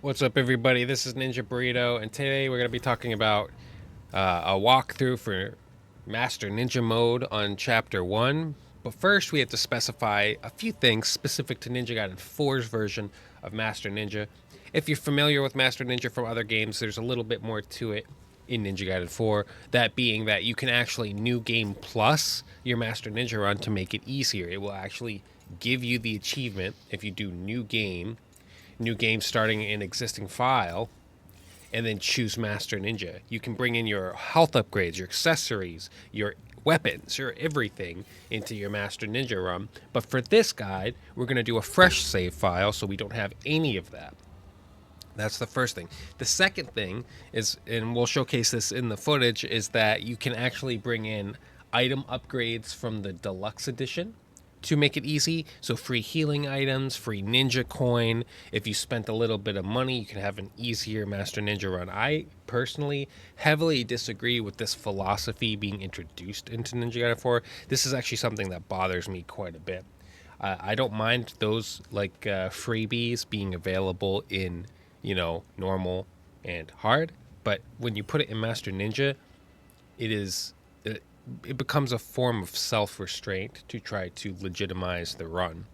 What's up, everybody? This is Ninja Burrito, and today we're going to be talking about a walkthrough for Master Ninja mode on Chapter 1. But first, we have to specify a few things specific to Ninja Gaiden 4's version of Master Ninja. If you're familiar with Master Ninja from other games, there's a little bit more to it in Ninja Gaiden 4. That being that you can actually New Game Plus your Master Ninja run to make it easier. It will actually give you the achievement if you do new game starting an existing file, and then choose Master Ninja. You can bring in your health upgrades, your accessories, your weapons, your everything into your Master Ninja run. But for this guide, we're going to do a fresh save file so we don't have any of that. That's the first thing. The second thing is, and we'll showcase this in the footage, is that you can actually bring in item upgrades from the Deluxe edition to make it easy. So free healing items, free ninja coin. If you spent a little bit of money, you can have an easier Master Ninja run. I personally heavily disagree with this philosophy being introduced into Ninja Gaiden 4. This is actually something that bothers me quite a bit. I don't mind those freebies being available in normal and hard, but when you put it in Master Ninja, it becomes a form of self-restraint to try to legitimize the run.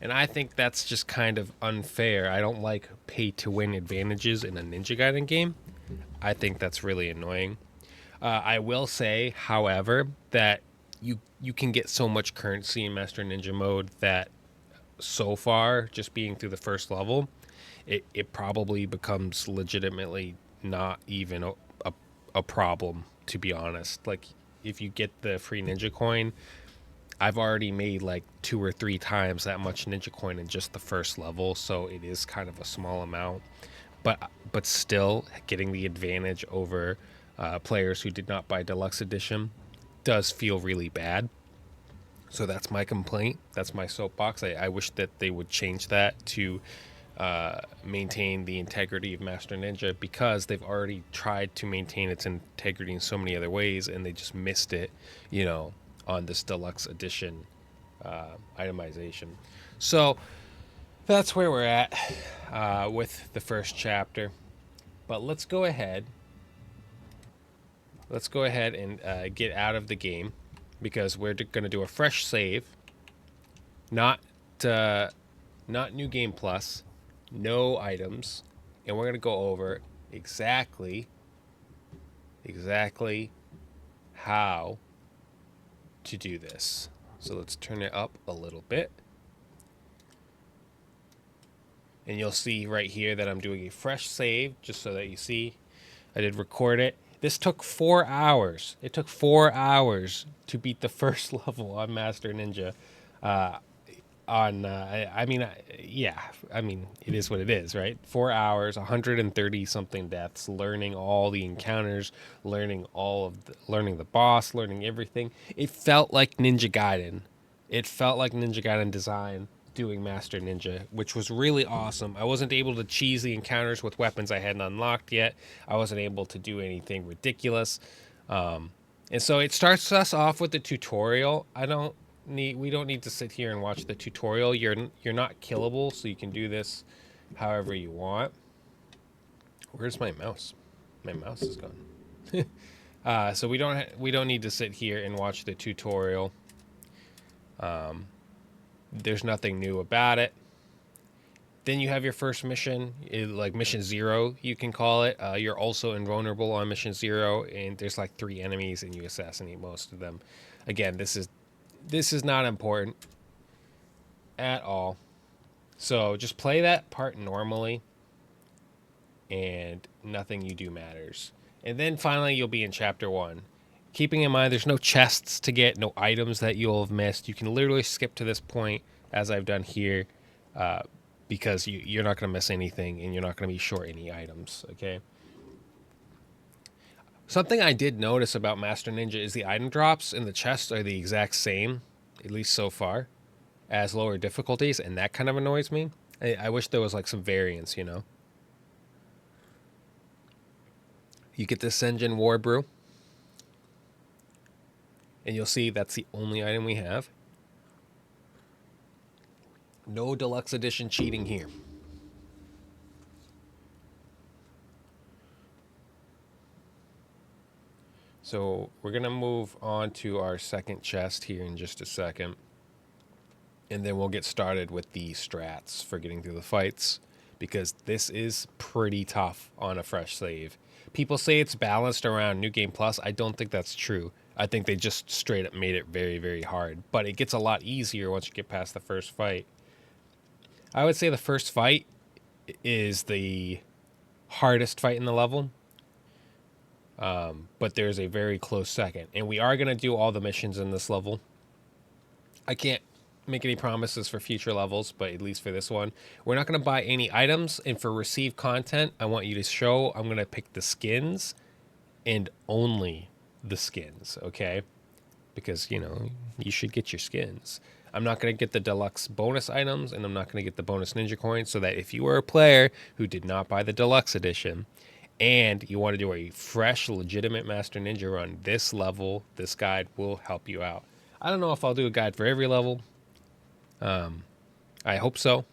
And I think that's just kind of unfair. I don't like pay-to-win advantages in a Ninja Gaiden game. I think that's really annoying. I will say, however, that you can get so much currency in Master Ninja mode that so far, just being through the first level, it probably becomes legitimately not even a problem, to be honest. Like, if you get the free ninja coin, I've already made like 2 or 3 times that much ninja coin in just the first level, so it is kind of a small amount. But still, getting the advantage over players who did not buy Deluxe Edition does feel really bad. So that's my complaint. That's my soapbox. I wish that they would change that to maintain the integrity of Master Ninja, because they've already tried to maintain its integrity in so many other ways, and they just missed it, on this Deluxe Edition itemization. So that's where we're at with the first chapter. But let's go ahead. And get out of the game, because we're going to do a fresh save, not New Game Plus, no items, and we're going to go over exactly how to do this. So let's turn it up a little bit, and you'll see right here that I'm doing a fresh save, just so that you see I did record it. This took 4 hours. It took 4 hours to beat the first level on Master Ninja. It is what it is, right? 4 hours, 130 something deaths, learning all the encounters, learning the boss, learning everything. It felt like Ninja Gaiden. It felt like Ninja Gaiden design doing Master Ninja, which was really awesome. I wasn't able to cheese the encounters with weapons I hadn't unlocked yet. I wasn't able to do anything ridiculous. And so it starts us off with the tutorial. We don't need to sit here and watch the tutorial. You're not killable, so you can do this however you want. Where's my mouse? My mouse is gone. So we don't need to sit here and watch the tutorial. There's nothing new about it. Then you have your first mission, like mission 0, you can call it. You're also invulnerable on mission 0, and there's like 3 enemies, and you assassinate most of them. Again, this is not important at all. So just play that part normally, and nothing you do matters. And then finally, you'll be in chapter 1. Keeping in mind, there's no chests to get, no items that you'll have missed. You can literally skip to this point, as I've done here, because you're not going to miss anything, and you're not going to be short any items, okay? Something I did notice about Master Ninja is the item drops in the chests are the exact same, at least so far, as lower difficulties, and that kind of annoys me. I wish there was like some variance, You get this Senjin War Brew, and you'll see that's the only item we have. No Deluxe Edition cheating here. So we're going to move on to our second chest here in just a second. And then we'll get started with the strats for getting through the fights, because this is pretty tough on a fresh save. People say it's balanced around New Game Plus. I don't think that's true. I think they just straight up made it very, very hard. But it gets a lot easier once you get past the first fight. I would say the first fight is the hardest fight in the level. But there's a very close second. And we are going to do all the missions in this level. I can't make any promises for future levels, but at least for this one, we're not going to buy any items. And for receive content, I want you to show, I'm going to pick the skins and only the skins, okay? Because, you know, you should get your skins. I'm not going to get the deluxe bonus items, and I'm not going to get the bonus ninja coins, so that if you were a player who did not buy the deluxe edition and you want to do a fresh, legitimate Master Ninja run, this level, this guide will help you out. I don't know if I'll do a guide for every level. I hope so,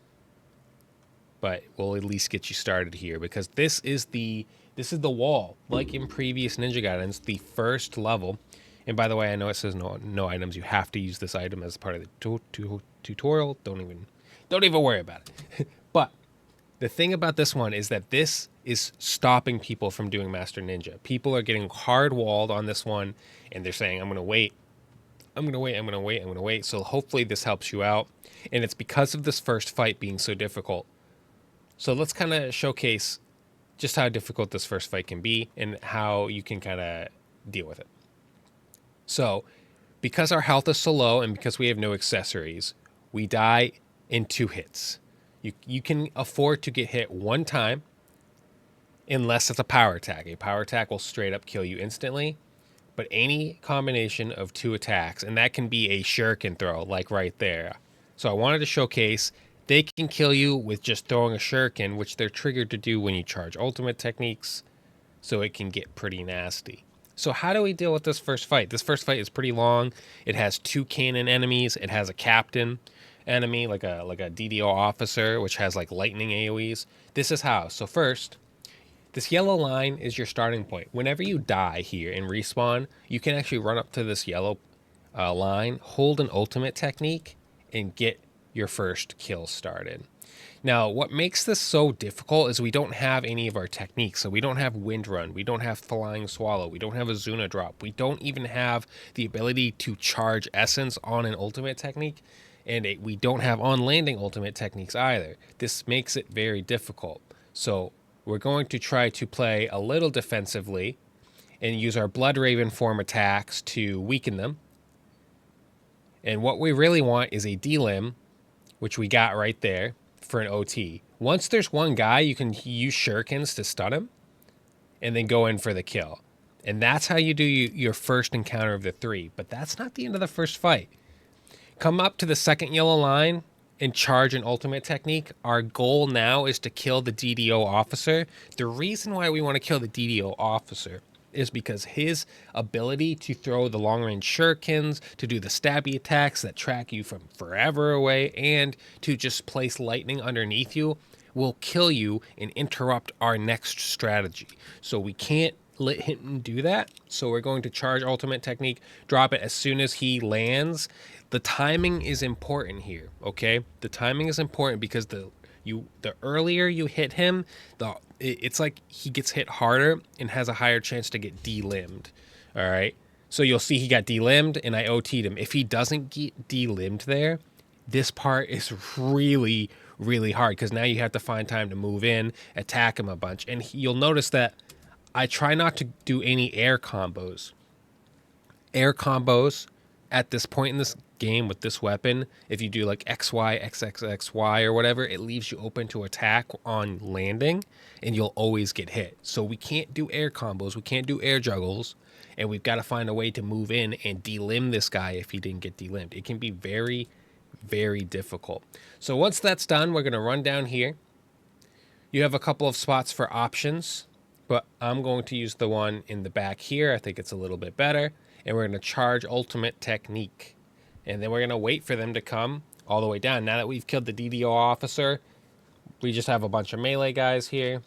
but we'll at least get you started here, because this is the wall, like in previous ninja guidance, the first level. And by the way, I know it says no items. You have to use this item as part of the tutorial. Don't even worry about it. But the thing about this one is that this is stopping people from doing Master Ninja. People are getting hard walled on this one, and they're saying, I'm going to wait. So hopefully this helps you out. And it's because of this first fight being so difficult. So let's kind of showcase just how difficult this first fight can be and how you can kind of deal with it. So because our health is so low and because we have no accessories, we die in 2 hits. You can afford to get hit 1 time unless it's a power attack. A power attack will straight up kill you instantly. But any combination of 2 attacks, and that can be a shuriken throw, like right there. So I wanted to showcase they can kill you with just throwing a shuriken, which they're triggered to do when you charge ultimate techniques. So it can get pretty nasty. So how do we deal with this first fight? This first fight is pretty long. It has 2 cannon enemies. It has a captain enemy, like a DDO officer, which has like lightning AoEs. This is how. So first, this yellow line is your starting point. Whenever you die here and respawn, you can actually run up to this yellow line, hold an ultimate technique, and get your first kill started. Now, what makes this so difficult is we don't have any of our techniques. So we don't have Wind Run, we don't have Flying Swallow, we don't have a Zuna Drop, we don't even have the ability to charge Essence on an ultimate technique, and we don't have on-landing ultimate techniques either. This makes it very difficult. So we're going to try to play a little defensively and use our Blood Raven form attacks to weaken them. And what we really want is a delim, which we got right there for an OT. Once there's one guy, you can use shurikens to stun him and then go in for the kill. And that's how you do your first encounter of the 3. But that's not the end of the first fight. Come up to the second yellow line and charge an ultimate technique. Our goal now is to kill the DDO officer. The reason why we want to kill the DDO officer is because his ability to throw the long range shurikens, to do the stabby attacks that track you from forever away, and to just place lightning underneath you will kill you and interrupt our next strategy. So we can't let him do that. So we're going to charge ultimate technique, drop it as soon as he lands. The timing is important here, okay? The timing is important because the earlier you hit him, it's like he gets hit harder and has a higher chance to get delimbed. All right. So you'll see he got delimbed and I OT'd him. If he doesn't get delimbed there, this part is really, really hard because now you have to find time to move in, attack him a bunch. And you'll notice that I try not to do any air combos. Air combos at this point in this game with this weapon, if you do like XY, XXXY or whatever, it leaves you open to attack on landing and you'll always get hit. So we can't do air combos, we can't do air juggles, and we've got to find a way to move in and delimb this guy if he didn't get delimbed. It can be very, very difficult. So once that's done, we're going to run down here. You have a couple of spots for options, but I'm going to use the one in the back here. I think it's a little bit better. And we're going to charge ultimate technique. And then we're going to wait for them to come all the way down. Now that we've killed the DDO officer, we just have a bunch of melee guys here.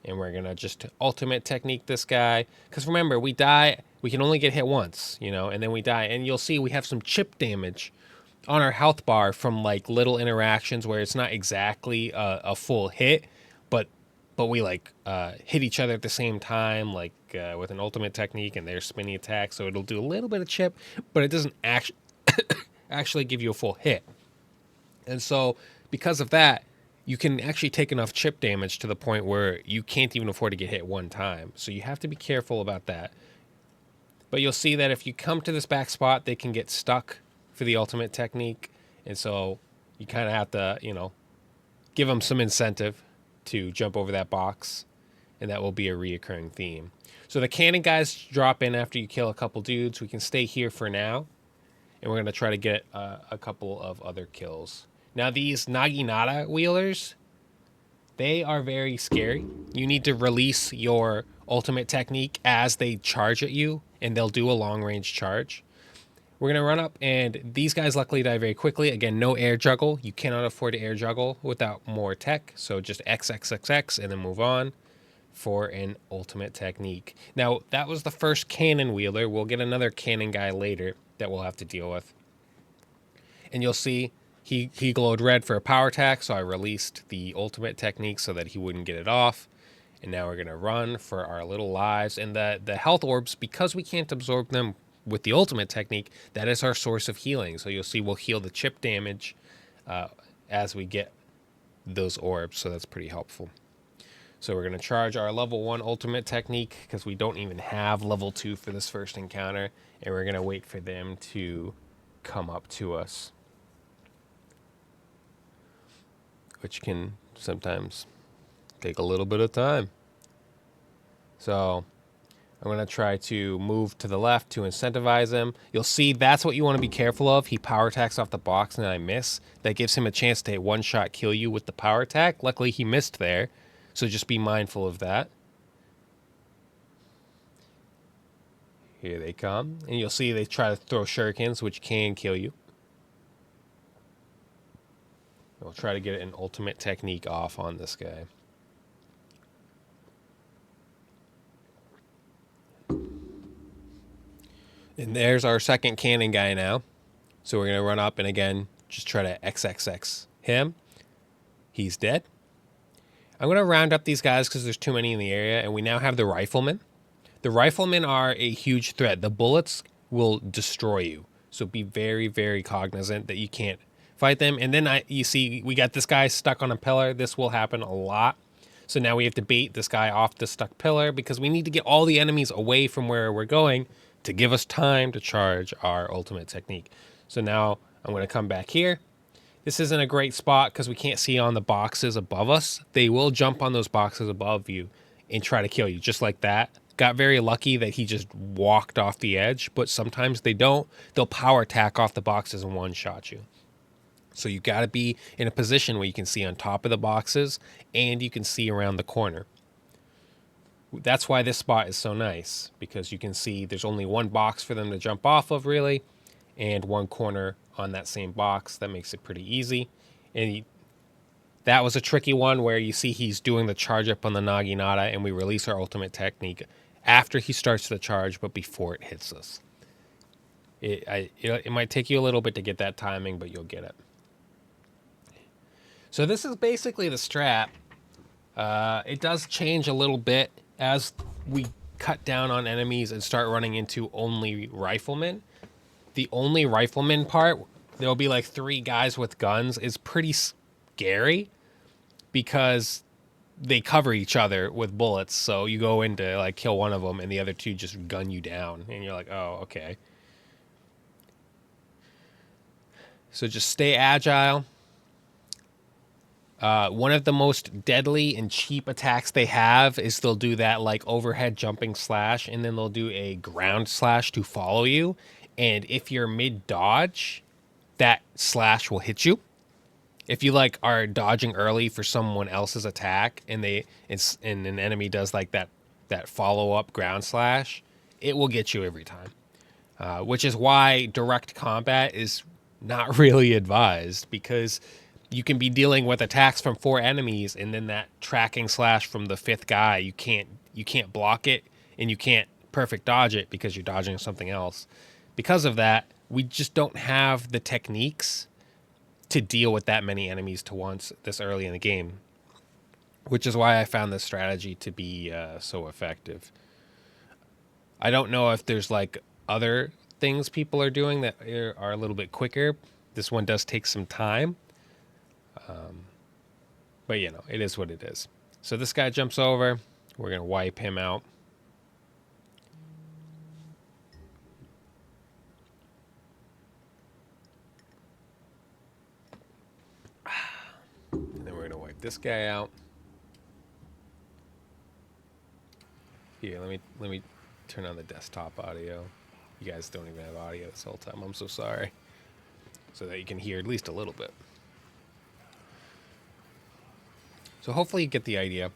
And we're going to just ultimate technique this guy. Because remember, we die, we can only get hit once, you know, and then we die. And you'll see we have some chip damage on our health bar from like little interactions where it's not exactly a full hit, but we like hit each other at the same time, like with an ultimate technique and their spinny attack. So it'll do a little bit of chip, but it doesn't actually give you a full hit. And so because of that, you can actually take enough chip damage to the point where you can't even afford to get hit one time. So you have to be careful about that. But you'll see that if you come to this back spot, they can get stuck for the ultimate technique. And so you kind of have to, you know, give them some incentive to jump over that box. And that will be a reoccurring theme. So the cannon guys drop in after you kill a couple dudes. We can stay here for now. And we're going to try to get a couple of other kills. Now these Naginata wheelers, they are very scary. You need to release your ultimate technique as they charge at you, and they'll do a long range charge. We're going to run up, and these guys luckily die very quickly. Again, no air juggle. You cannot afford to air juggle without more tech. So just XXXX and then move on for an ultimate technique. Now, that was the first cannon wheeler. We'll get another cannon guy later that we'll have to deal with. And you'll see he glowed red for a power attack, so I released the ultimate technique so that he wouldn't get it off. And now we're going to run for our little lives. And the health orbs, because we can't absorb them with the ultimate technique, that is our source of healing. So you'll see we'll heal the chip damage as we get those orbs, so that's pretty helpful. So we're going to charge our level 1 ultimate technique because we don't even have level 2 for this first encounter. And we're going to wait for them to come up to us, which can sometimes take a little bit of time. So I'm going to try to move to the left to incentivize him. You'll see that's what you want to be careful of. He power attacks off the box and I miss. That gives him a chance to one-shot kill you with the power attack. Luckily, he missed there. So just be mindful of that. Here they come. And you'll see they try to throw shurikens, which can kill you. We'll try to get an ultimate technique off on this guy. And there's our second cannon guy now. So we're going to run up and again, just try to XXX him. He's dead. I'm going to round up these guys because there's too many in the area. And we now have the Riflemen. The Riflemen are a huge threat. The bullets will destroy you. So be very, very cognizant that you can't fight them. And then you see we got this guy stuck on a pillar. This will happen a lot. So now we have to bait this guy off the stuck pillar because we need to get all the enemies away from where we're going to give us time to charge our ultimate technique. So now I'm going to come back here. This isn't a great spot because we can't see on the boxes above us. They will jump on those boxes above you and try to kill you just like that. Got very lucky that he just walked off the edge, but sometimes they don't. They'll power attack off the boxes and one-shot you. So you got to be in a position where you can see on top of the boxes and you can see around the corner. That's why this spot is so nice, because you can see there's only one box for them to jump off of, really, and one corner on that same box. That makes it pretty easy. And that was a tricky one where you see he's doing the charge up on the Naginata, and we release our ultimate technique after he starts the charge, but before it hits us. It might take you a little bit to get that timing, but you'll get it. So this is basically the strat. It does change a little bit as we cut down on enemies and start running into only Riflemen. The only Riflemen part, there'll be like 3 guys with guns, is pretty scary because they cover each other with bullets. So you go in to like kill one of them and the other 2 just gun you down and you're like, oh, okay. So just stay agile. One of the most deadly and cheap attacks they have is they'll do that like overhead jumping slash, and then they'll do a ground slash to follow you. And if you're mid dodge, that slash will hit you. If you like are dodging early for someone else's attack and and an enemy does like that follow up ground slash, it will get you every time. Which is why direct combat is not really advised, because you can be dealing with attacks from 4 enemies, and then that tracking slash from the 5th guy, you can't block it, and you can't perfect dodge it because you're dodging something else. Because of that, we just don't have the techniques to deal with that many enemies to once this early in the game, which is why I found this strategy to be so effective. I don't know if there's like other things people are doing that are a little bit quicker. This one does take some time. But, you know, it is what it is. So this guy jumps over. We're going to wipe him out. And then we're going to wipe this guy out. Here, let me turn on the desktop audio. You guys don't even have audio this whole time. I'm so sorry. So that you can hear at least a little bit. So hopefully you get the idea.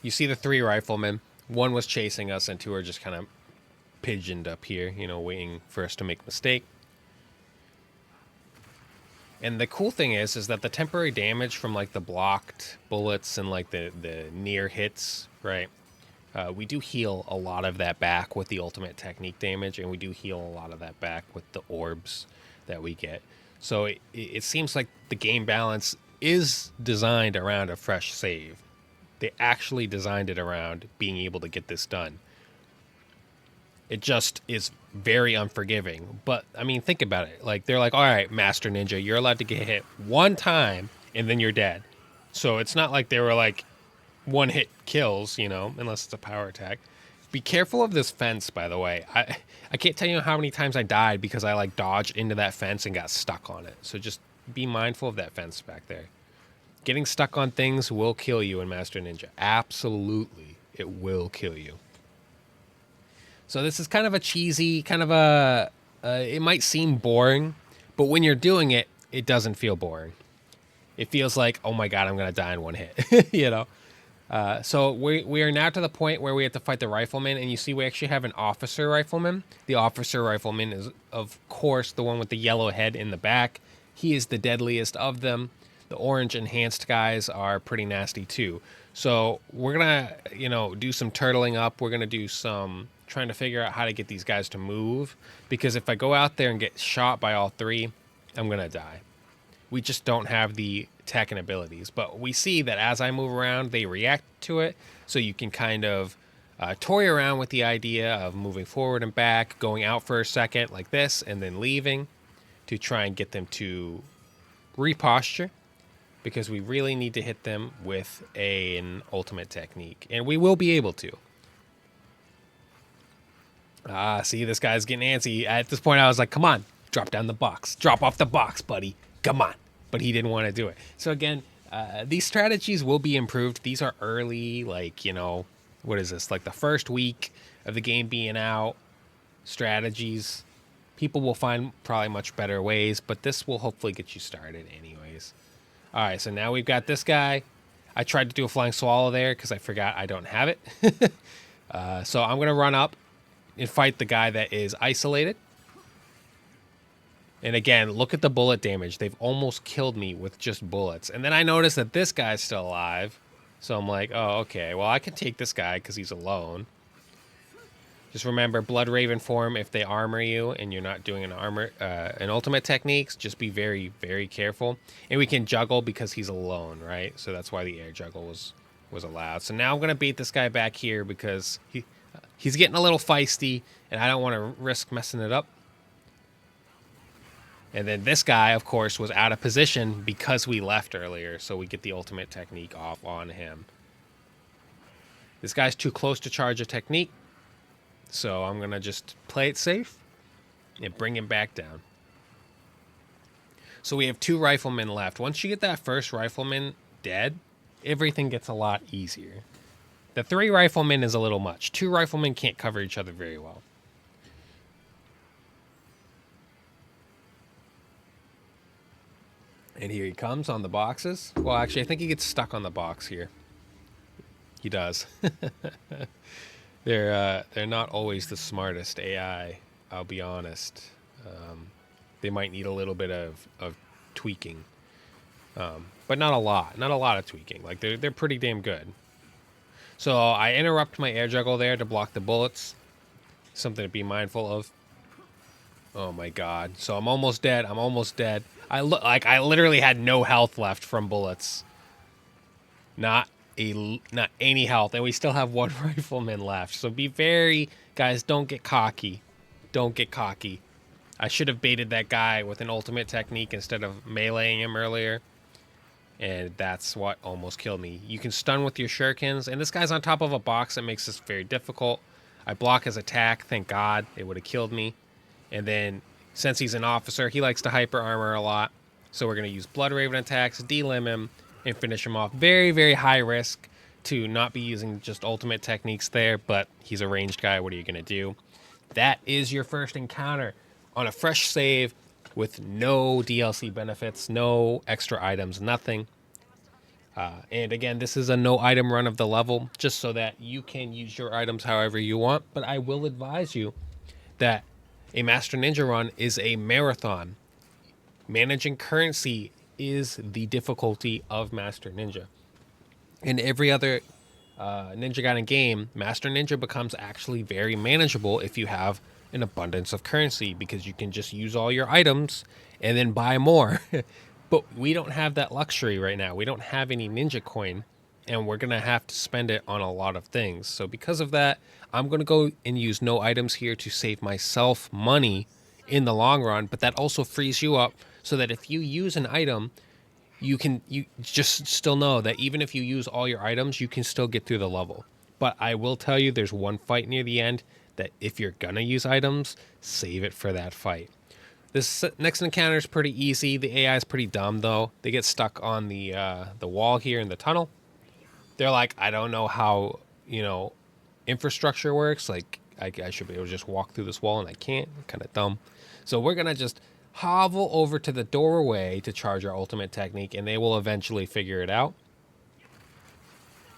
You see the 3 riflemen. 1 was chasing us, and 2 are just kind of pigeoned up here, you know, waiting for us to make a mistake. And the cool thing is that the temporary damage from like the blocked bullets and like the near hits, right? We do heal a lot of that back with the ultimate technique damage, and we do heal a lot of that back with the orbs that we get. So it seems like the game balance is designed around a fresh save. They actually designed it around being able to get this done. It just is very unforgiving. But, I mean, think about it. Like, they're like, all right, Master Ninja, you're allowed to get hit 1 time, and then you're dead. So it's not like they were like 1-hit kills, you know, unless it's a power attack. Be careful of this fence, by the way. I can't tell you how many times I died because I, like, dodged into that fence and got stuck on it. So just be mindful of that fence back there. Getting stuck on things will kill you in Master Ninja. Absolutely, it will kill you. So this is kind of a cheesy, kind of a... it might seem boring, but when you're doing it, it doesn't feel boring. It feels like, oh my god, I'm going to die in 1 hit, you know? So we are now to the point where we have to fight the rifleman, and you see we actually have an officer rifleman. The officer rifleman is, of course, the one with the yellow head in the back. He is the deadliest of them. The orange enhanced guys are pretty nasty too. So we're going to, you know, do some turtling up. We're going to do some trying to figure out how to get these guys to move, because if I go out there and get shot by all 3, I'm going to die. We just don't have the tech and abilities, but we see that as I move around, they react to it. So you can kind of toy around with the idea of moving forward and back, going out for a second like this, and then leaving to try and get them to reposture, because we really need to hit them with an ultimate technique, and we will be able to. See, this guy's getting antsy. At this point, I was like, come on, drop down the box. Drop off the box, buddy. Come on. But he didn't want to do it. So again, these strategies will be improved. These are early, like, you know, what is this? Like the first week of the game being out, strategies. People will find probably much better ways, but this will hopefully get you started anyways. All right, so now we've got this guy. I tried to do a flying swallow there because I forgot I don't have it. So I'm going to run up and fight the guy that is isolated. And again, look at the bullet damage. They've almost killed me with just bullets. And then I noticed that this guy's still alive. So I'm like, oh, okay. Well, I can take this guy because he's alone. Just remember, Blood Raven form, if they armor you and you're not doing an ultimate techniques, just be very, very careful. And we can juggle because he's alone, right? So that's why the air juggle was allowed. So now I'm going to beat this guy back here because he's getting a little feisty, and I don't want to risk messing it up. And then this guy, of course, was out of position because we left earlier, so we get the ultimate technique off on him. This guy's too close to charge a technique, so I'm going to just play it safe and bring him back down. So we have 2 riflemen left. Once you get that first rifleman dead, everything gets a lot easier. The 3 riflemen is a little much. 2 riflemen can't cover each other very well. And here he comes on the boxes. Well, actually, I think he gets stuck on the box here. He does. They're not always the smartest AI, I'll be honest. They might need a little bit of tweaking. but not a lot. Not a lot of tweaking. Like they're pretty damn good. So I interrupt my air juggle there to block the bullets. Something to be mindful of. Oh my god. So I'm almost dead. I'm almost dead. I literally had no health left from bullets. Not any health, and we still have one rifleman left. So be very, guys, don't get cocky. Don't get cocky. I should have baited that guy with an ultimate technique instead of meleeing him earlier. And that's what almost killed me. You can stun with your shurikens, and this guy's on top of a box that makes this very difficult. I block his attack, thank God. It would have killed me. And then, since he's an officer, he likes to hyper armor a lot. So we're going to use Blood Raven attacks, delim him, and finish him off. Very, very high risk to not be using just ultimate techniques there, but he's a ranged guy. What are you going to do? That is your first encounter on a fresh save with no DLC benefits, no extra items, nothing. And again, this is a no item run of the level, just so that you can use your items however you want. But I will advise you that a Master Ninja run is a marathon. Managing currency is the difficulty of Master Ninja. In every other Ninja Gaiden game, Master Ninja becomes actually very manageable if you have an abundance of currency, because you can just use all your items and then buy more. But we don't have that luxury right now. We don't have any ninja coin, and we're going to have to spend it on a lot of things. So because of that, I'm going to go and use no items here to save myself money in the long run, but that also frees you up so that if you use an item, you just still know that even if you use all your items, you can still get through the level. But I will tell you, there's one fight near the end that if you're going to use items, save it for that fight. This next encounter is pretty easy. The AI is pretty dumb, though. They get stuck on the wall here in the tunnel. They're like, I don't know how, infrastructure works. Like, I should be able to just walk through this wall, and I can't. Kind of dumb. So we're going to just hovel over to the doorway to charge our ultimate technique, and they will eventually figure it out.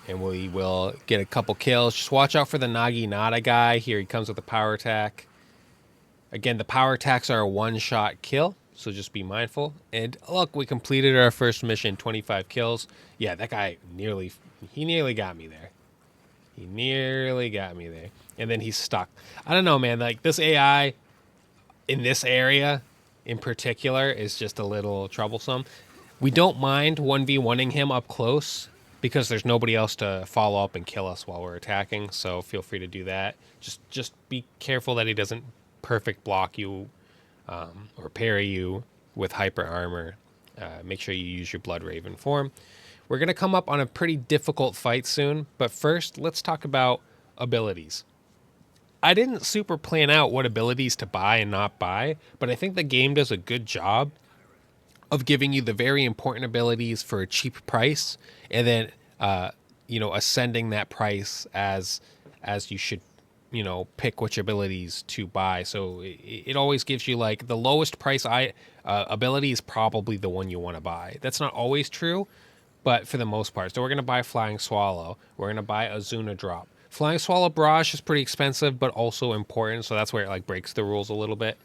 And we will get a couple kills. Just watch out for the Naginata guy. Here he comes with a power attack. Again, the power attacks are a one-shot kill, so just be mindful. And look, we completed our first mission, 25 kills. Yeah, that guy nearly got me there. He nearly got me there. And then he's stuck. I don't know, man. Like, this AI in this area in particular is just a little troublesome. We don't mind 1v1ing him up close because there's nobody else to follow up and kill us while we're attacking, so feel free to do that. Just be careful that he doesn't perfect block you or parry you with hyper armor. Make sure you use your Blood Raven form. We're going to come up on a pretty difficult fight soon, but first let's talk about abilities. I didn't super plan out what abilities to buy and not buy, but I think the game does a good job of giving you the very important abilities for a cheap price, and then ascending that price as you should pick which abilities to buy. So it always gives you like the lowest price ability is probably the one you want to buy. That's not always true, but for the most part. So we're going to buy Flying Swallow. We're going to buy Azuna Drop. Flying Swallow Barrage is pretty expensive, but also important. So that's where it like breaks the rules a little bit.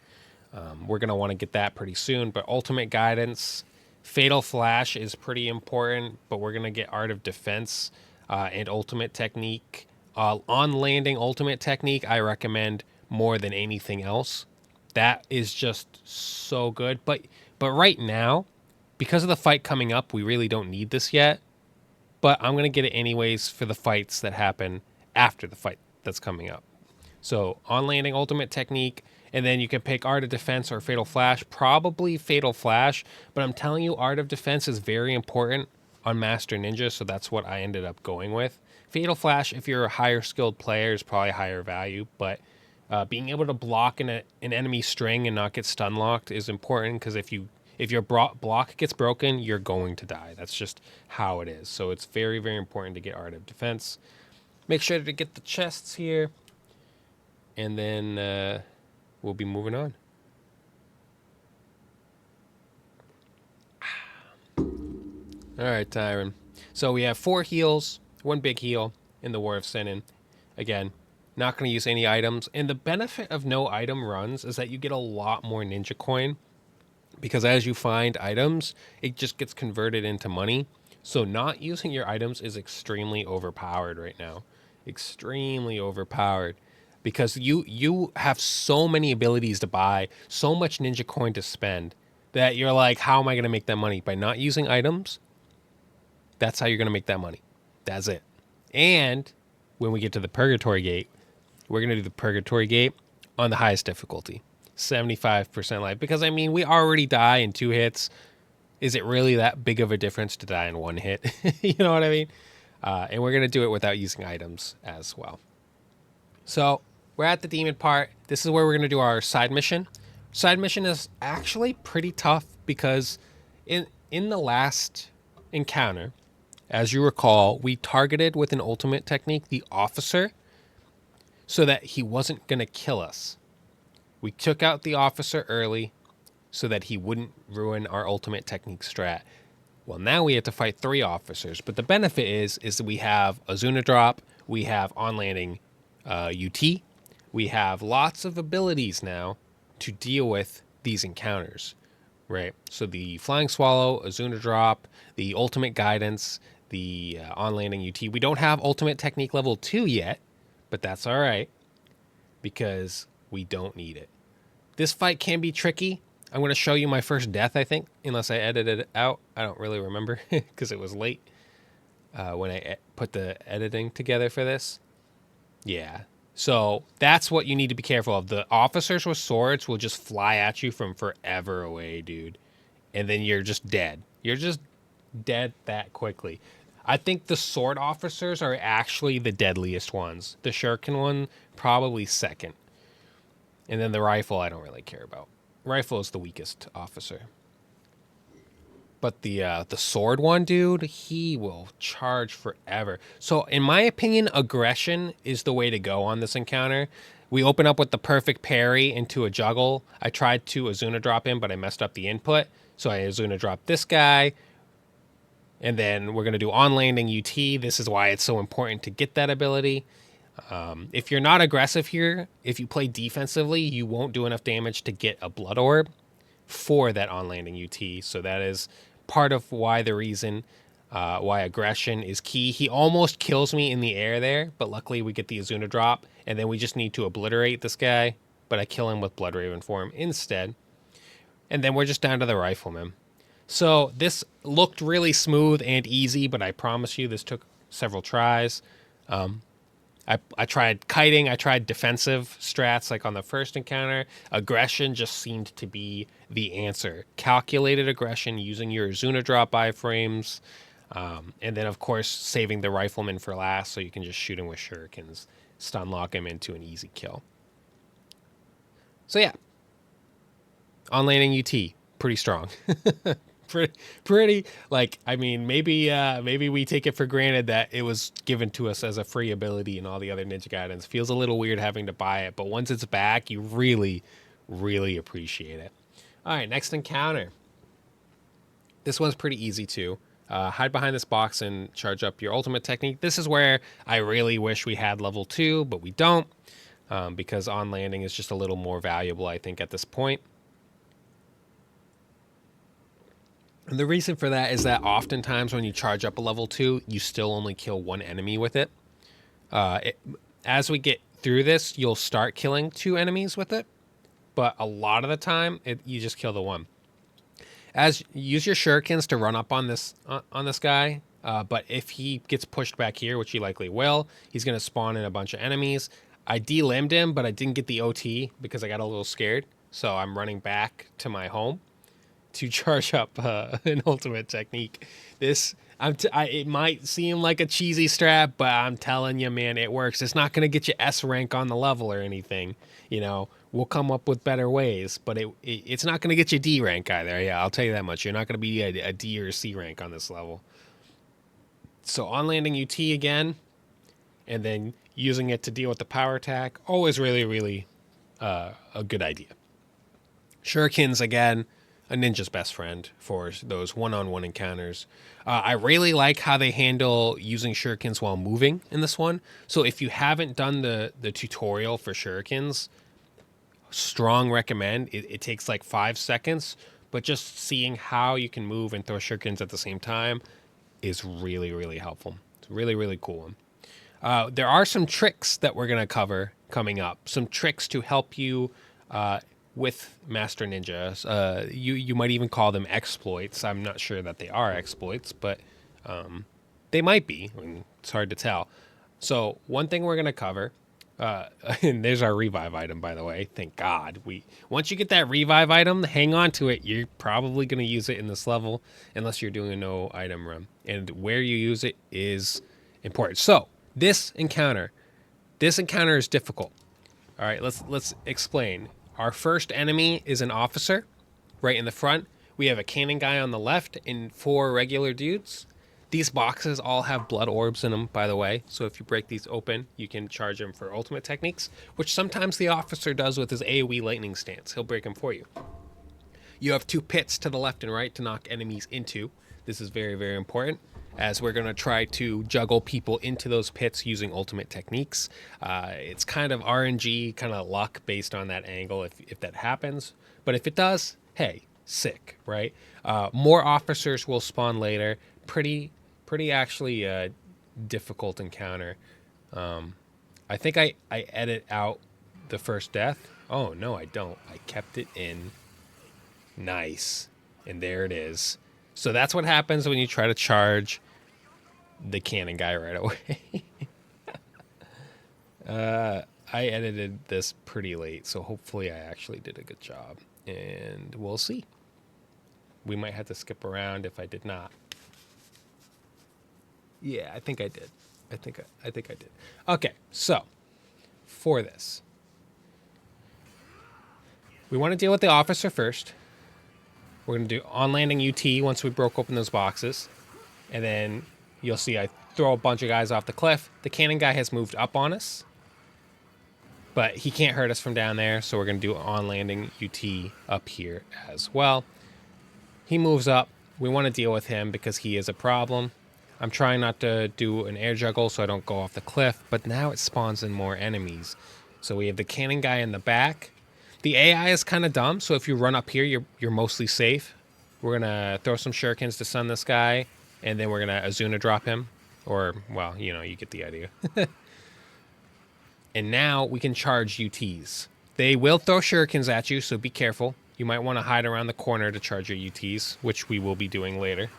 We're going to want to get that pretty soon. But Ultimate Guidance, Fatal Flash is pretty important, but we're going to get Art of Defense and Ultimate Technique. On landing Ultimate Technique, I recommend more than anything else. That is just so good. But right now, because of the fight coming up, we really don't need this yet. But I'm going to get it anyways for the fights that happen after the fight that's coming up. So on landing Ultimate Technique, and then you can pick Art of Defense or Fatal Flash. Probably Fatal Flash, but I'm telling you, Art of Defense is very important on Master Ninja, so that's what I ended up going with. Fatal Flash, if you're a higher skilled player, is probably higher value, but being able to block an enemy string and not get stun locked is important, because if your block gets broken, you're going to die. That's just how it is. So it's very, very important to get Art of Defense. Make sure to get the chests here, and then we'll be moving on. All right, Tyron. So we have 4 heals, 1 big heal in the War of Sinning. Again, not going to use any items. And the benefit of no item runs is that you get a lot more ninja coin. because as you find items, it just gets converted into money. So not using your items is extremely overpowered right now. Extremely overpowered because you have so many abilities to buy, so much ninja coin to spend that you're like, how am I going to make that money? By not using items, that's how you're going to make that money. That's it. And when we get to the Purgatory gate, we're going to do the Purgatory gate on the highest difficulty, 75% life. Because, I mean, we already die in 2 hits. Is it really that big of a difference to die in 1 hit? You know what I mean? And we're going to do it without using items as well. So we're at the demon part. This is where we're going to do our side mission. Side mission is actually pretty tough because in the last encounter, as you recall, we targeted with an ultimate technique the officer so that he wasn't going to kill us. We took out the officer early so that he wouldn't ruin our ultimate technique strat. Well, now we have to fight 3 officers, but the benefit is that we have a Zuna drop, we have on-landing UT, we have lots of abilities now to deal with these encounters, right? So the Flying Swallow, a Zuna drop, the ultimate guidance, the on-landing UT. We don't have ultimate technique level 2 yet, but that's all right because we don't need it. This fight can be tricky. I'm going to show you my first death, I think, unless I edited it out. I don't really remember because it was late when I put the editing together for this. Yeah. So that's what you need to be careful of. The officers with swords will just fly at you from forever away, dude. And then you're just dead. You're just dead that quickly. I think the sword officers are actually the deadliest ones. The shuriken one, probably second. And then the rifle, I don't really care about. Rifle is the weakest officer. But the sword one, dude, he will charge forever. So in my opinion, aggression is the way to go on this encounter. We open up with the perfect parry into a juggle. I tried to Azuna drop in, but I messed up the input. So I Azuna dropped this guy. And then we're going to do on-landing UT. This is why it's so important to get that ability. If you're not aggressive here, if you play defensively, you won't do enough damage to get a blood orb for that on-landing UT. So that is part of why the reason why aggression is key. He almost kills me in the air there, but luckily we get the Azuna drop, and then we just need to obliterate this guy, but I kill him with Blood Raven form instead. And then we're just down to the Riflemen. So this looked really smooth and easy, but I promise you this took several tries. I tried kiting, I tried defensive strats like on the first encounter. Aggression just seemed to be the answer. Calculated aggression using your Azuna drop iframes. And then, of course, saving the Rifleman for last so you can just shoot him with shurikens. Stun lock him into an easy kill. So yeah. On-landing UT, pretty strong. pretty like, I mean, maybe we take it for granted that it was given to us as a free ability and all the other ninja guidance. Feels a little weird having to buy it, but once it's back, you really appreciate it. All right, next encounter. This one's pretty easy too. Hide behind this box and charge up your ultimate technique. This is where I really wish we had level 2, but we don't, because on landing is just a little more valuable, I think, at this point. And the reason for that is that oftentimes when you charge up a level 2, you still only kill 1 enemy with it. As we get through this, you'll start killing 2 enemies with it, but a lot of the time, you just kill the 1. Use your shurikens to run up on this guy, but if he gets pushed back here, which he likely will, he's going to spawn in a bunch of enemies. I de-limbed him, but I didn't get the OT because I got a little scared, so I'm running back to my home to charge up an ultimate technique. It might seem like a cheesy strat, but I'm telling you, man, it works. It's not going to get you S rank on the level or anything. You know, we'll come up with better ways, but it's not going to get you D rank either. Yeah, I'll tell you that much. You're not going to be a D or C rank on this level. So on landing UT again, and then using it to deal with the power attack, always really a good idea. Shurikens again. A ninja's best friend for those one-on-one encounters. I really like how they handle using shurikens while moving in this one. So if you haven't done the tutorial for shurikens, strong recommend. It takes like 5 seconds, but just seeing how you can move and throw shurikens at the same time is really, really helpful. It's really, really cool. There are some tricks that we're going to cover coming up. Some tricks to help you with Master Ninjas. You might even call them exploits. I'm not sure that they are exploits, but they might be. I mean, it's hard to tell. So one thing we're going to cover, and there's our revive item, by the way. Thank God. Once you get that revive item, hang on to it. You're probably going to use it in this level unless you're doing a no item run. And where you use it is important. So this encounter is difficult. All right, let's explain. Our first enemy is an officer right in the front. We have a cannon guy on the left and 4 regular dudes. These boxes all have blood orbs in them, by the way. So if you break these open, you can charge them for ultimate techniques, which sometimes the officer does with his AoE lightning stance. He'll break them for you. You have 2 pits to the left and right to knock enemies into. This is very, very important, as we're going to try to juggle people into those pits using ultimate techniques. It's kind of RNG, kind of luck based on that angle if that happens. But if it does, hey, sick, right? More officers will spawn later. Pretty actually difficult encounter. I think I edit out the first death. Oh, no, I don't. I kept it in. Nice. And there it is. So that's what happens when you try to charge the cannon guy right away. I edited this pretty late, so hopefully I actually did a good job. And we'll see. We might have to skip around if I did not. Yeah, I think I did. I think I did. Okay, so for this, we want to deal with the officer first. We're going to do on-landing UT once we broke open those boxes. And then you'll see I throw a bunch of guys off the cliff. The cannon guy has moved up on us, but he can't hurt us from down there, so we're going to do on-landing UT up here as well. He moves up. We want to deal with him because he is a problem. I'm trying not to do an air juggle so I don't go off the cliff, but now it spawns in more enemies. So we have the cannon guy in the back. The AI is kind of dumb, so if you run up here, you're mostly safe. We're going to throw some shurikens to stun this guy, and then we're going to Azuna drop him. Or, well, you get the idea. And now we can charge UTs. They will throw shurikens at you, so be careful. You might want to hide around the corner to charge your UTs, which we will be doing later.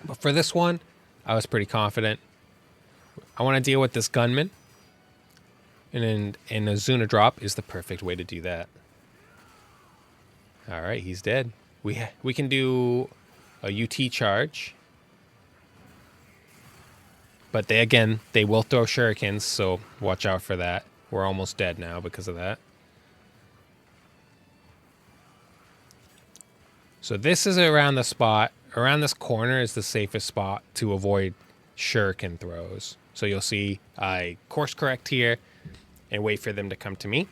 But for this one, I was pretty confident. I want to deal with this gunman. And then a Azuna drop is the perfect way to do that. All right, he's dead. We can do a UT charge. But they will throw shurikens, so watch out for that. We're almost dead now because of that. So this is around the spot. Around this corner is the safest spot to avoid shuriken throws. So you'll see I course correct here and wait for them to come to me.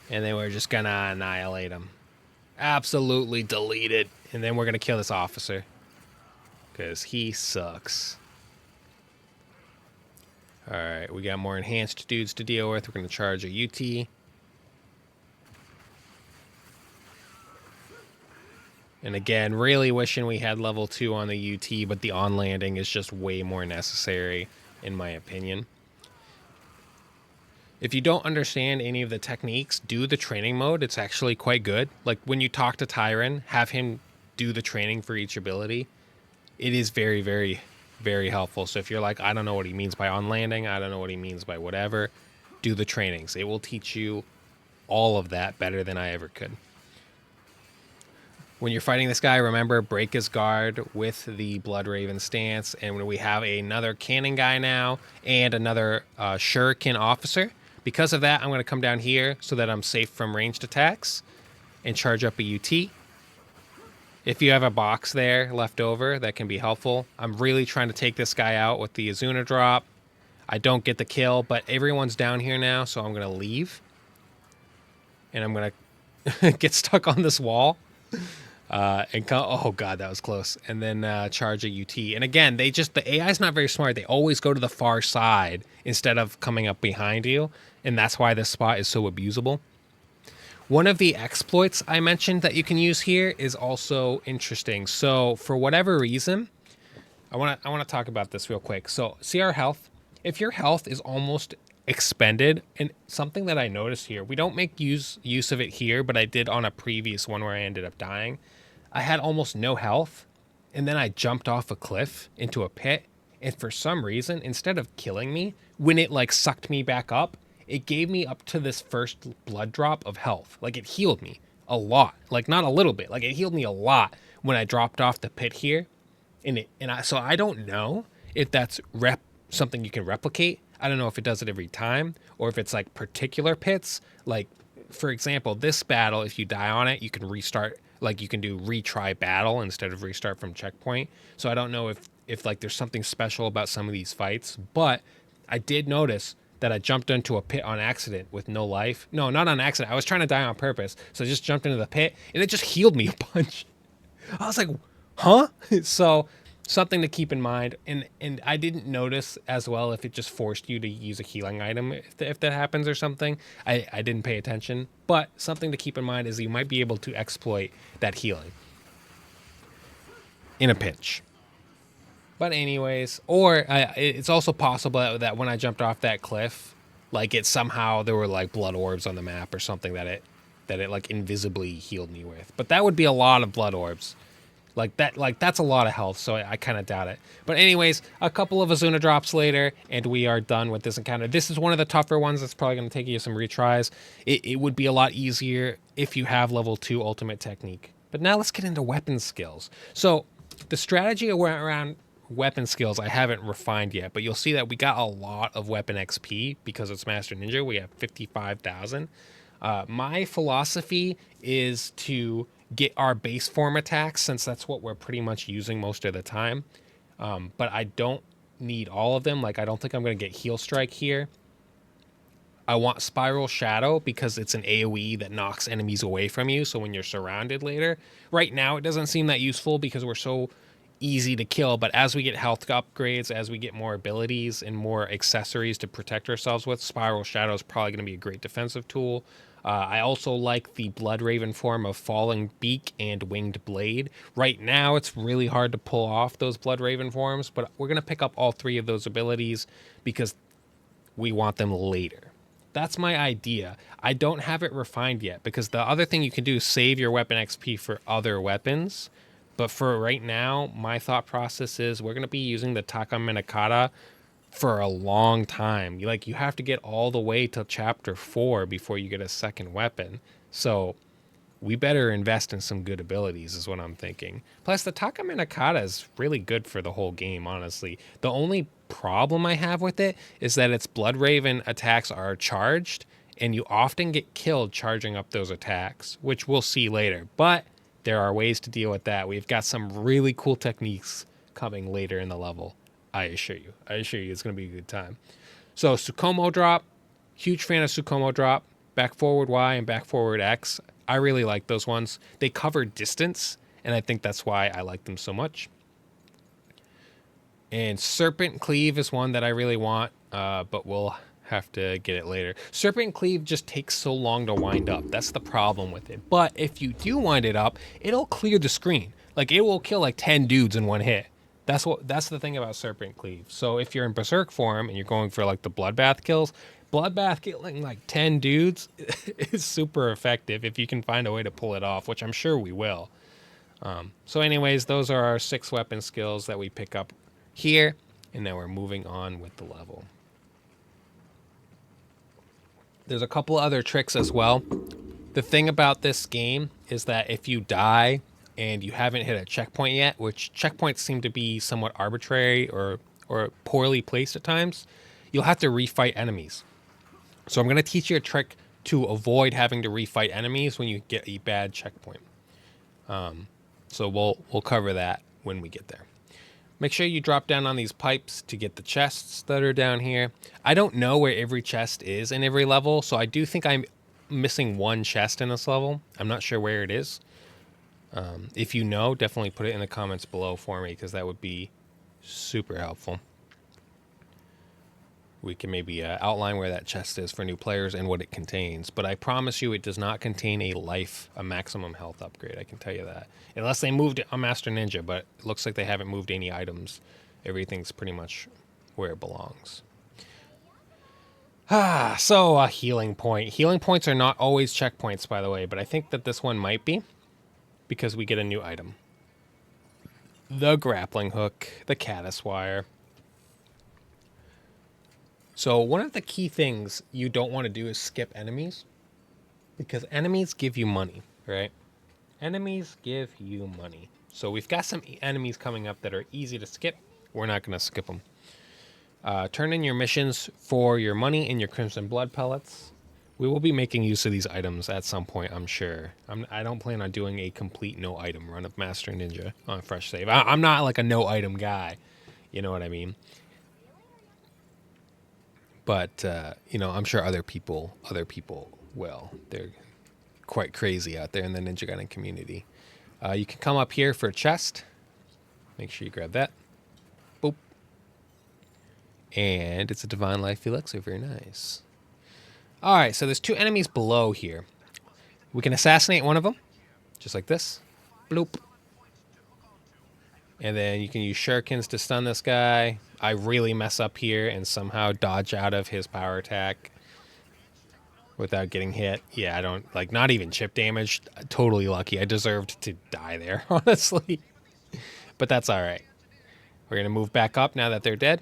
And then we're just going to annihilate them. Absolutely deleted. And then we're going to kill this officer. Because he sucks. Alright, we got more enhanced dudes to deal with. We're going to charge a UT. And again, really wishing we had level 2 on the UT, but the on-landing is just way more necessary, in my opinion. If you don't understand any of the techniques, do the training mode. It's actually quite good. Like when you talk to Tyron, have him do the training for each ability. It is very, very, very helpful. So if you're like, I don't know what he means by on-landing, I don't know what he means by whatever, do the trainings. It will teach you all of that better than I ever could. When you're fighting this guy, remember, break his guard with the Blood Raven stance. And when we have another cannon guy now and another shuriken officer, because of that, I'm going to come down here so that I'm safe from ranged attacks and charge up a UT. If you have a box there left over, that can be helpful. I'm really trying to take this guy out with the Azuna drop. I don't get the kill, but everyone's down here now, so I'm going to leave. And I'm going to get stuck on this wall. Oh god, that was close. And then charge a UT. And again, the AI is not very smart. They always go to the far side instead of coming up behind you, and that's why this spot is so abusable. One of the exploits I mentioned that you can use here is also interesting. So for whatever reason, I want to talk about this real quick. So see our health. If your health is almost expended, and something that I noticed here, we don't make use of it here, but I did on a previous one where I ended up dying. I had almost no health, and then I jumped off a cliff into a pit, and for some reason, instead of killing me, when it like sucked me back up, it gave me up to this first blood drop of health. Like it healed me a lot, like not a little bit, like it healed me a lot when I dropped off the pit here. So I don't know if that's something you can replicate. I don't know if it does it every time or if it's like particular pits. Like for example, this battle, if you die on it, you can restart. Like you can do retry battle instead of restart from checkpoint. So I don't know if like there's something special about some of these fights, but I did notice that I jumped into a pit on accident with no life. No, not on accident. I was trying to die on purpose. So I just jumped into the pit and it just healed me a bunch. I was like, huh? So something to keep in mind. And I didn't notice as well if it just forced you to use a healing item if that happens or something. I didn't pay attention. But something to keep in mind is you might be able to exploit that healing in a pinch. But anyways, or it's also possible that when I jumped off that cliff, like it somehow there were like blood orbs on the map or something that it like invisibly healed me with. But that would be a lot of blood orbs. Like that's a lot of health, so I kind of doubt it. But anyways, a couple of Azuna drops later, and we are done with this encounter. This is one of the tougher ones that's probably going to take you some retries. It would be a lot easier if you have level 2 ultimate technique. But now let's get into weapon skills. So the strategy around weapon skills I haven't refined yet, but you'll see that we got a lot of weapon XP because it's Master Ninja. We have 55,000. My philosophy is to get our base form attacks, since that's what we're pretty much using most of the time. But I don't need all of them. Like, I don't think I'm going to get Heal Strike here. I want Spiral Shadow because it's an AoE that knocks enemies away from you, so when you're surrounded later. Right now, it doesn't seem that useful because we're so easy to kill, but as we get health upgrades, as we get more abilities and more accessories to protect ourselves with, Spiral Shadow is probably going to be a great defensive tool. I also like the Blood Raven form of Falling Beak and Winged Blade. Right now, it's really hard to pull off those Blood Raven forms, but we're going to pick up all 3 of those abilities because we want them later. That's my idea. I don't have it refined yet because the other thing you can do is save your weapon XP for other weapons. But for right now, my thought process is we're going to be using the Taka Minakata for a long time. You have to get all the way to chapter 4 before you get a second weapon. So we better invest in some good abilities is what I'm thinking. Plus the Taka Minakata is really good for the whole game, honestly. The only problem I have with it is that its Blood Raven attacks are charged, and you often get killed charging up those attacks, which we'll see later. But there are ways to deal with that. We've got some really cool techniques coming later in the level. I assure you it's going to be a good time. So Tsukumo drop, huge fan of Tsukumo drop, back forward Y and back forward X. I really like those ones. They cover distance, and I think that's why I like them so much. And Serpent Cleave is one that I really want, but we'll have to get it later. Serpent Cleave just takes so long to wind up. That's the problem with it. But if you do wind it up, it'll clear the screen. Like, it will kill like 10 dudes in one hit. That's the thing about Serpent Cleave. So if you're in Berserk form and you're going for like the Bloodbath kills, Bloodbath killing like 10 dudes is super effective if you can find a way to pull it off, which I'm sure we will. So anyways, those are our 6 weapon skills that we pick up here, and now we're moving on with the level. There's a couple other tricks as well. The thing about this game is that if you die and you haven't hit a checkpoint yet, which checkpoints seem to be somewhat arbitrary or poorly placed at times, you'll have to refight enemies. So I'm going to teach you a trick to avoid having to refight enemies when you get a bad checkpoint. So we'll cover that when we get there. Make sure you drop down on these pipes to get the chests that are down here. I don't know where every chest is in every level, so I do think I'm missing one chest in this level. I'm not sure where it is. If you know, definitely put it in the comments below for me, because that would be super helpful. we can maybe outline where that chest is for new players and what it contains. But I promise you, it does not contain a maximum health upgrade. I can tell you that. Unless they moved it on Master Ninja, but it looks like they haven't moved any items. Everything's pretty much where it belongs. So a healing point. Healing points are not always checkpoints, by the way, but I think that this one might be because we get a new item. The grappling hook, the caddis wire. So one of the key things you don't want to do is skip enemies because enemies give you money, right? Enemies give you money. So we've got some enemies coming up that are easy to skip. We're not going to skip them. Turn in your missions for your money and your crimson blood pellets. We will be making use of these items at some point, I'm sure. I don't plan on doing a complete no item run of Master Ninja on fresh save. I'm not like a no item guy. You know what I mean? But I'm sure other people will. They're quite crazy out there in the Ninja Gaiden community. You can come up here for a chest. Make sure you grab that. Boop. And it's a Divine Life Elixir. Very nice. All right, so there's two enemies below here. We can assassinate one of them, just like this. Bloop. And then you can use shurikens to stun this guy. I really mess up here and somehow dodge out of his power attack without getting hit. Yeah, I don't, like, not even chip damage. Totally lucky. I deserved to die there, honestly. But that's all right. We're going to move back up now that they're dead.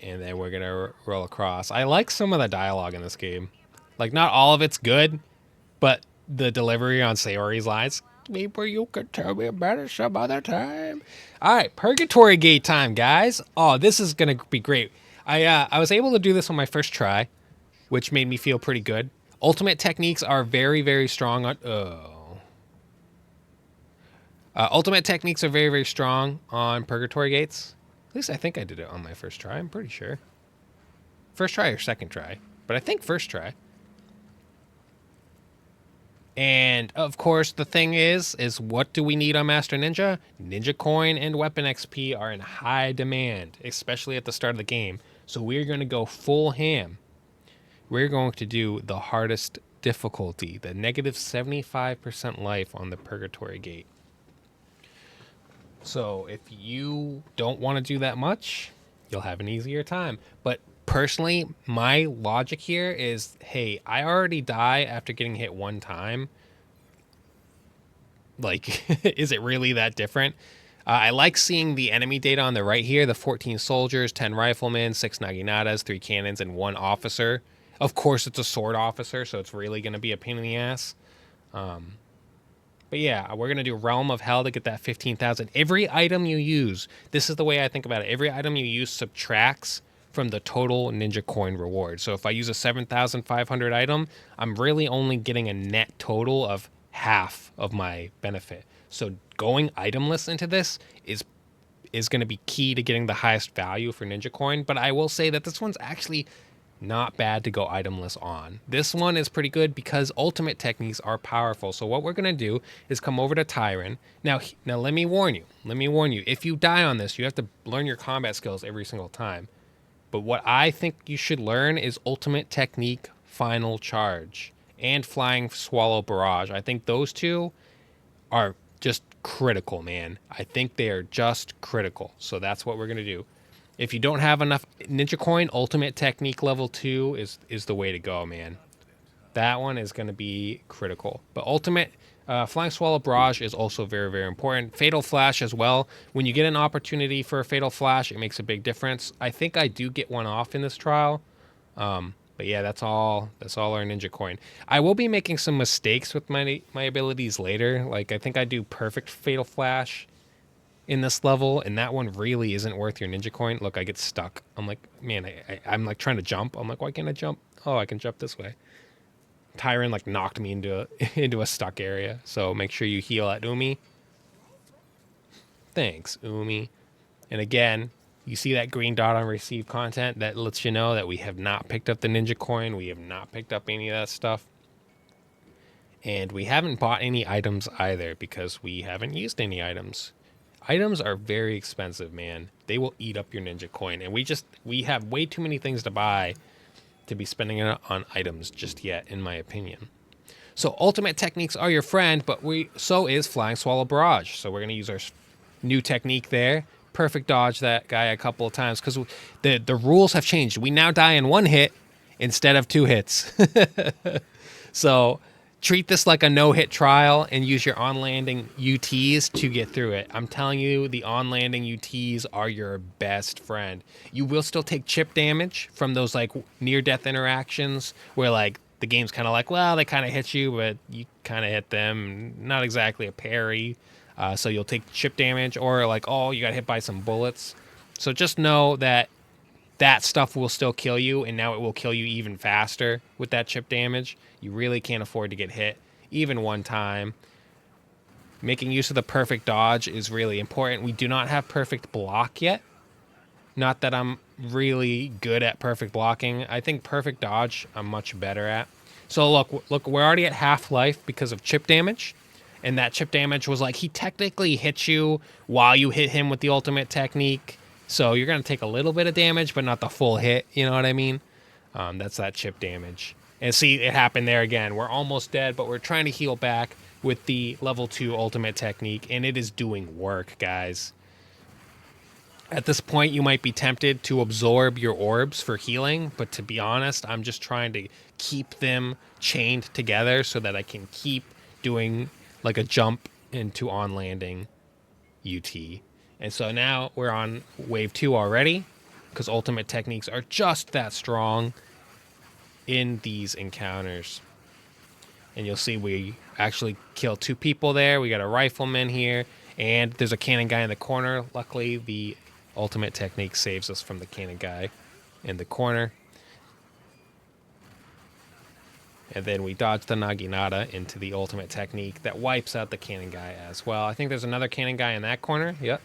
And then we're going to roll across. I like some of the dialogue in this game. Like, not all of it's good, but the delivery on Sayori's lines, maybe you could tell me about it some other time. All right, Purgatory gate time, guys. Oh, this is going to be great. I was able to do this on my first try, which made me feel pretty good. Ultimate techniques are very, very strong on... ultimate techniques are very, very strong on Purgatory gates. At least I think I did it on my first try. I'm pretty sure. First try or second try. But I think first try. And, of course, the thing is what do we need on Master Ninja? Ninja Coin and Weapon XP are in high demand, especially at the start of the game. So we're going to go full ham. We're going to do the hardest difficulty, the negative 75% life on the Purgatory gate. So if you don't want to do that much, you'll have an easier time. But personally, my logic here is, hey, I already die after getting hit one time. Like, is it really that different? I like seeing the enemy data on the right here, the 14 soldiers, 10 riflemen, 6 naginatas, 3 cannons, and 1 officer. Of course, it's a sword officer, so it's really going to be a pain in the ass. But yeah, we're going to do Realm of Hell to get that 15,000. Every item you use, this is the way I think about it. Every item you use subtracts from the total Ninja Coin reward. So if I use a 7,500 item, I'm really only getting a net total of half of my benefit. So going itemless into this is going to be key to getting the highest value for Ninja Coin. But I will say that this one's actually not bad to go itemless on. This one is pretty good because ultimate techniques are powerful. So what we're going to do is come over to Tyron. Now let me warn you. If you die on this, you have to learn your combat skills every single time. But what I think you should learn is ultimate technique, final charge, and flying swallow barrage. I think those two are just critical, man. I think they are just critical. So that's what we're going to do. If you don't have enough Ninja Coin, ultimate technique level 2 is the way to go, man. That one is going to be critical. But ultimate flying swallow barrage is also very, very important. Fatal flash as well. When you get an opportunity for a fatal flash, it makes a big difference. I think I do get one off in this trial. But yeah, that's all our Ninja Coin. I will be making some mistakes with my abilities later. Like, I think I do perfect fatal flash in this level, and that one really isn't worth your Ninja Coin. Look, I get stuck. I'm like, man, I'm like trying to jump. I'm like, why can't I jump? Oh, I can jump this way. Tyron like knocked me into a stuck area. So make sure you heal at Umi. Thanks, Umi. And again, you see that green dot on receive content? That lets you know that we have not picked up the Ninja Coin. We have not picked up any of that stuff. And we haven't bought any items either because we haven't used any items. Items are very expensive, man. they will eat up your ninja coin. And we have way too many things to buy to be spending it on items just yet, in my opinion. So ultimate techniques are your friend, but so is Flying Swallow Barrage. So we're going to use our new technique there. Perfect dodge that guy a couple of times because the rules have changed. We now die in one hit instead of 2 hits. So treat this like a no-hit trial and use your on-landing UTs to get through it. I'm telling you, the on-landing UTs are your best friend. You will still take chip damage from those like near-death interactions where like the game's kind of like, well, they kind of hit you, but you kind of hit them. Not exactly a parry. So you'll take chip damage or like, oh, you got hit by some bullets. So just know that that stuff will still kill you, and now it will kill you even faster with that chip damage. You really can't afford to get hit even one time. Making use of the perfect dodge is really important. We do not have perfect block yet. Not that I'm really good at perfect blocking. I think perfect dodge I'm much better at. So look, we're already at half life because of chip damage. And that chip damage was like, he technically hit you while you hit him with the ultimate technique. So you're going to take a little bit of damage, but not the full hit. You know what I mean? That's that chip damage. And see, it happened there again. We're almost dead, but we're trying to heal back with the level 2 ultimate technique. And it is doing work, guys. At this point, you might be tempted to absorb your orbs for healing. But to be honest, I'm just trying to keep them chained together so that I can keep doing like a jump into on landing UT. And so now we're on wave 2 already because ultimate techniques are just that strong in these encounters. And you'll see we actually kill 2 people there. We got a rifleman here and there's a cannon guy in the corner. Luckily, the ultimate technique saves us from the cannon guy in the corner. And then we dodge the Naginata into the ultimate technique that wipes out the cannon guy as well. I think there's another cannon guy in that corner. Yep.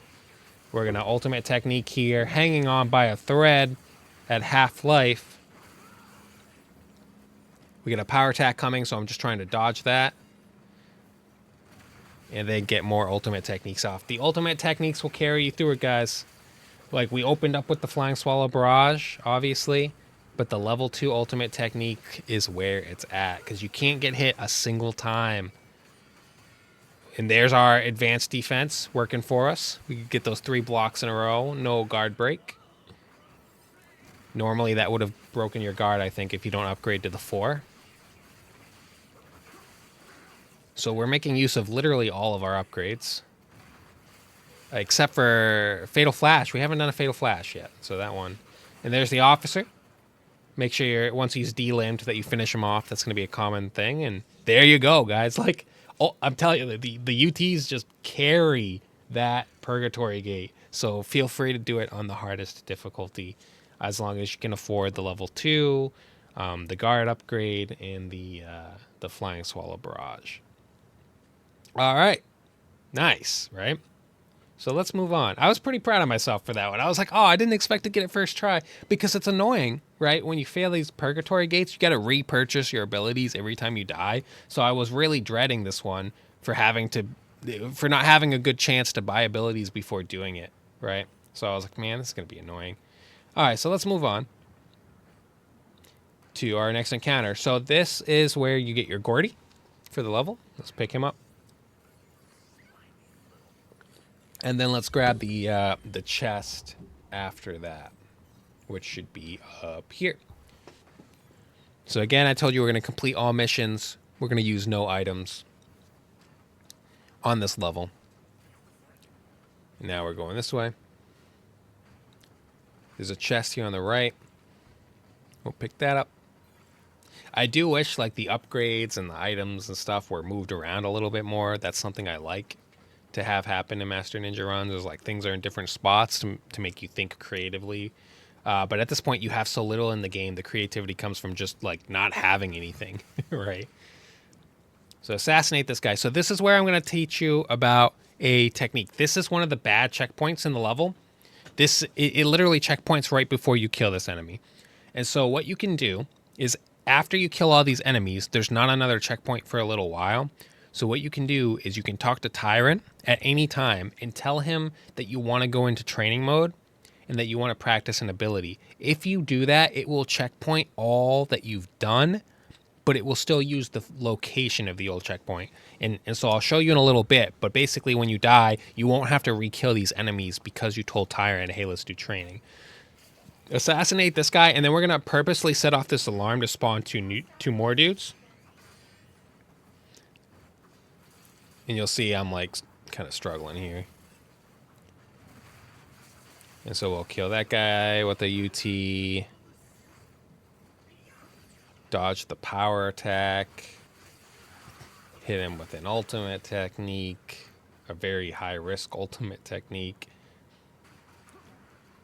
We're going to ultimate technique here, hanging on by a thread at half life. We get a power attack coming, so I'm just trying to dodge that. And then get more ultimate techniques off. The ultimate techniques will carry you through it, guys. Like, we opened up with the Flying Swallow Barrage, obviously. But the level 2 ultimate technique is where it's at. Because you can't get hit a single time. And there's our advanced defense working for us. We could get those 3 blocks in a row. No guard break. Normally that would have broken your guard, I think, if you don't upgrade to the 4. So we're making use of literally all of our upgrades. Except for Fatal Flash. We haven't done a Fatal Flash yet. So that one. And there's the officer. Make sure once he's de-limbed that you finish him off. That's going to be a common thing. And there you go, guys. Like, oh, I'm telling you, the UTs just carry that Purgatory gate. So feel free to do it on the hardest difficulty as long as you can afford the level 2, the guard upgrade, and the Flying Swallow Barrage. All right. Nice, right? So let's move on. I was pretty proud of myself for that one. I was like, oh, I didn't expect to get it first try because it's annoying, right? When you fail these Purgatory gates, you got to repurchase your abilities every time you die. So I was really dreading this one for not having a good chance to buy abilities before doing it, right? So I was like, man, this is going to be annoying. All right, so let's move on to our next encounter. So this is where you get your Gordy for the level. Let's pick him up. And then let's grab the chest after that, which should be up here. So again, I told you we're going to complete all missions. We're going to use no items on this level. Now we're going this way. There's a chest here on the right. We'll pick that up. I do wish like the upgrades and the items and stuff were moved around a little bit more. That's something I like to have happen in Master Ninja runs. There's like things are in different spots to make you think creatively. But at this point, you have so little in the game. The creativity comes from just like not having anything, right? So assassinate this guy. So this is where I'm going to teach you about a technique. This is one of the bad checkpoints in the level. It literally checkpoints right before you kill this enemy. And so what you can do is after you kill all these enemies, there's not another checkpoint for a little while. So what you can do is you can talk to Tyrant at any time and tell him that you want to go into training mode and that you want to practice an ability. If you do that, it will checkpoint all that you've done, but it will still use the location of the old checkpoint. And so I'll show you in a little bit, but basically when you die, you won't have to re-kill these enemies because you told Tyrant, hey, let's do training. Assassinate this guy, and then we're going to purposely set off this alarm to spawn two more dudes. And you'll see I'm like kind of struggling here. And so we'll kill that guy with a UT. Dodge the power attack. Hit him with an ultimate technique. A very high risk ultimate technique.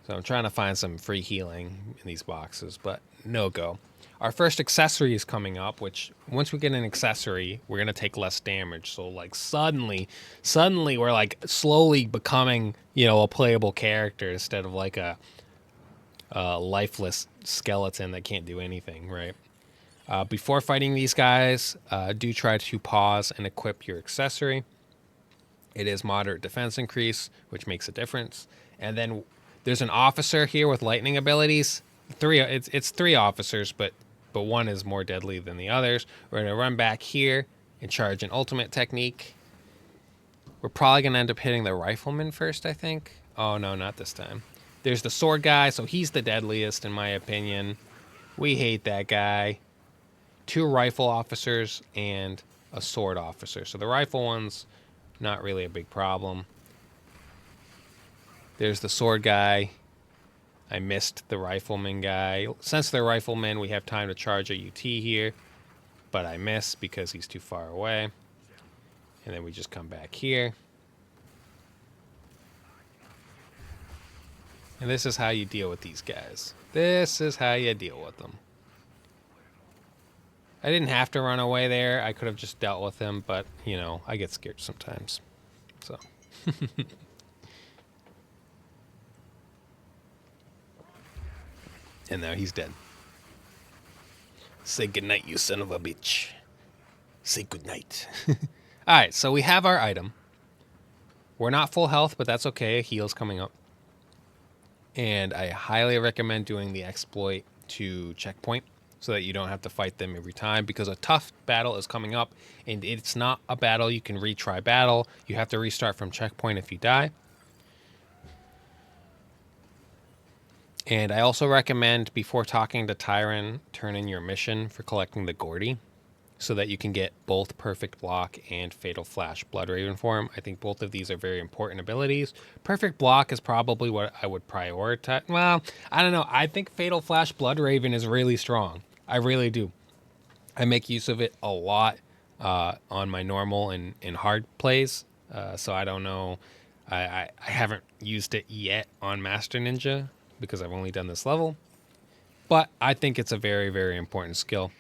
So I'm trying to find some free healing in these boxes, but no go. Our first accessory is coming up, which once we get an accessory, we're going to take less damage. So like suddenly we're like slowly becoming, you know, a playable character instead of like a lifeless skeleton that can't do anything, right? Before fighting these guys, do try to pause and equip your accessory. It is moderate defense increase, which makes a difference. And then there's an officer here with lightning abilities. It's three officers, but one is more deadly than the others. We're going to run back here and charge an ultimate technique. We're probably going to end up hitting the Riflemen first, I think. Oh, no, not this time. There's the sword guy, so he's the deadliest in my opinion. We hate that guy. 2 rifle officers and a sword officer. So the rifle one's not really a big problem. There's the sword guy. I missed the Rifleman guy. Since they're Riflemen, we have time to charge a UT here, but I missed because he's too far away. And then we just come back here. And this is how you deal with these guys. This is how you deal with them. I didn't have to run away there. I could have just dealt with him, but, you know, I get scared sometimes. So. And now he's dead. Say goodnight, you son of a bitch. Say goodnight. Alright, so we have our item. We're not full health, but that's okay. A heal's coming up. And I highly recommend doing the exploit to checkpoint so that you don't have to fight them every time, because a tough battle is coming up, and it's not a battle you can retry battle. You have to restart from checkpoint if you die. And I also recommend, before talking to Tyron, turn in your mission for collecting the Gordy so that you can get both Perfect Block and Fatal Flash Blood Raven form. I think both of these are very important abilities. Perfect Block is probably what I would prioritize. Well, I don't know. I think Fatal Flash Blood Raven is really strong. I really do. I make use of it a lot on my normal and hard plays. So I don't know. I haven't used it yet on Master Ninja, because I've only done this level, but I think it's a very, very important skill.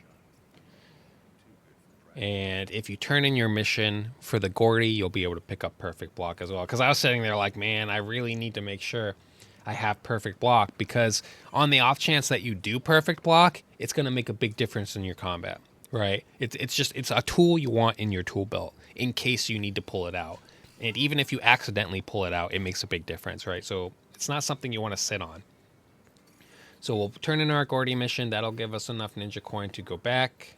And if you turn in your mission for the Gordy, you'll be able to pick up Perfect Block as well. Because I was sitting there like, man, I really need to make sure I have Perfect Block, because on the off chance that you do Perfect Block, it's going to make a big difference in your combat, right? It's a tool you want in your tool belt in case you need to pull it out. And even if you accidentally pull it out, it makes a big difference, right? So it's not something you want to sit on. So we'll turn in our Gordy mission. That'll give us enough ninja coin to go back.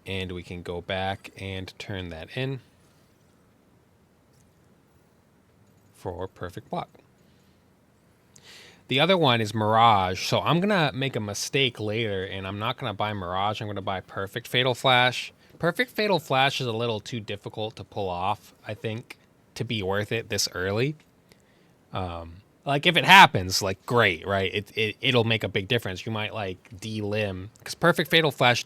And we can go back and turn that in for Perfect Block. The other one is Mirage. So I'm going to make a mistake later, and I'm not going to buy Mirage. I'm going to buy Perfect Fatal Flash. Perfect Fatal Flash is a little too difficult to pull off, I think, to be worth it this early. Like, if it happens, like, great, right? It'll make a big difference. You might, like, de-limb. Because Perfect Fatal Flash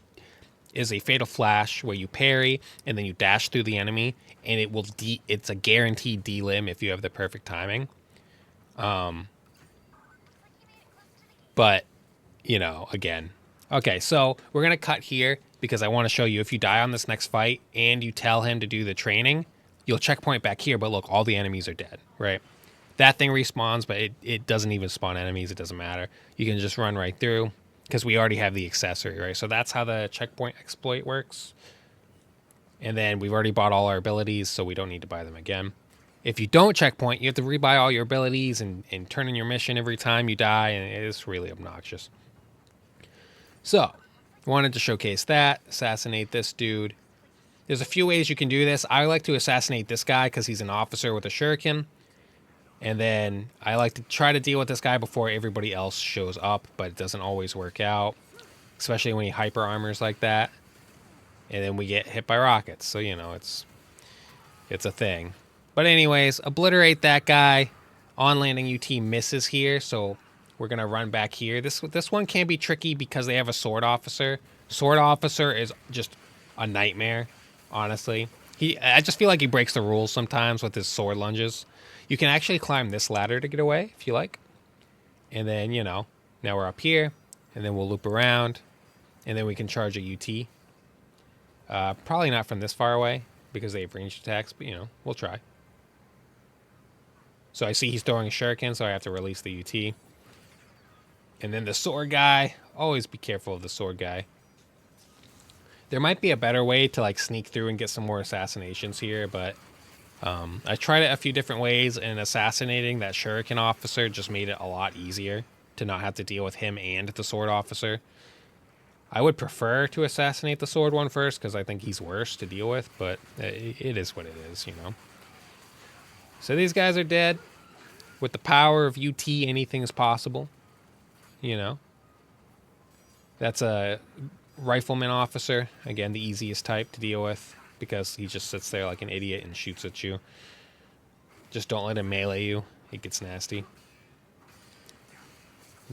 is a Fatal Flash where you parry, and then you dash through the enemy, and it will it's a guaranteed de-limb if you have the perfect timing. But, you know, again. Okay, so we're going to cut here, because I want to show you, if you die on this next fight, and you tell him to do the training, you'll checkpoint back here, but look, all the enemies are dead, right? That thing respawns, but it doesn't even spawn enemies. It doesn't matter. You can just run right through because we already have the accessory, right? So that's how the checkpoint exploit works. And then we've already bought all our abilities, so we don't need to buy them again. If you don't checkpoint, you have to rebuy all your abilities and turn in your mission every time you die, and it's really obnoxious. So, wanted to showcase that. Assassinate this dude. There's a few ways you can do this. I like to assassinate this guy because he's an officer with a shuriken. And then I like to try to deal with this guy before everybody else shows up, but it doesn't always work out, especially when he hyper armors like that. And then we get hit by rockets. So, you know, it's a thing. But anyways, obliterate that guy. On landing UT misses here, so we're going to run back here. This one can be tricky because they have a sword officer. Sword officer is just a nightmare, honestly. I just feel like he breaks the rules sometimes with his sword lunges. You can actually climb this ladder to get away if you like. And then, you know, now we're up here. And then we'll loop around. And then we can charge a UT. Probably not from this far away because they have ranged attacks, but, you know, we'll try. So I see he's throwing a shuriken, so I have to release the UT. And then the sword guy. Always be careful of the sword guy. There might be a better way to like sneak through and get some more assassinations here, but I tried it a few different ways, and assassinating that shuriken officer just made it a lot easier to not have to deal with him and the sword officer. I would prefer to assassinate the sword one first because I think he's worse to deal with, but it is what it is, you know. So these guys are dead. With the power of UT, anything is possible. You know. That's a Rifleman officer. Again, the easiest type to deal with because he just sits there like an idiot and shoots at you. Just don't let him melee you. It gets nasty.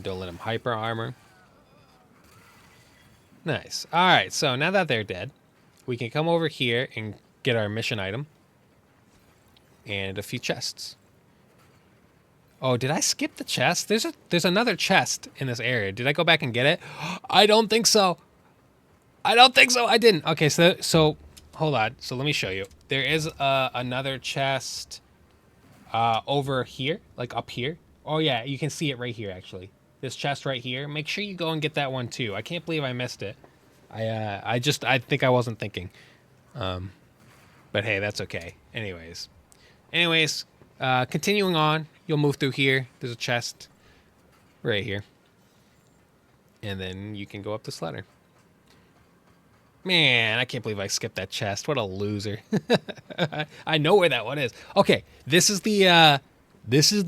Don't let him hyper armor. Nice. Alright, so now that they're dead, we can come over here and get our mission item. And a few chests. Oh, did I skip the chest? There's another chest in this area. Did I go back and get it? I don't think so. I don't think so. I didn't. Okay, so hold on. So let me show you. There is another chest over here, like up here. Oh yeah, you can see it right here actually. This chest right here. Make sure you go and get that one too. I can't believe I missed it. I think I wasn't thinking. But hey, that's okay. Anyways, continuing on, you'll move through here. There's a chest right here. And then you can go up this ladder. Man, I can't believe I skipped that chest. What a loser. I know where that one is. Okay, this is the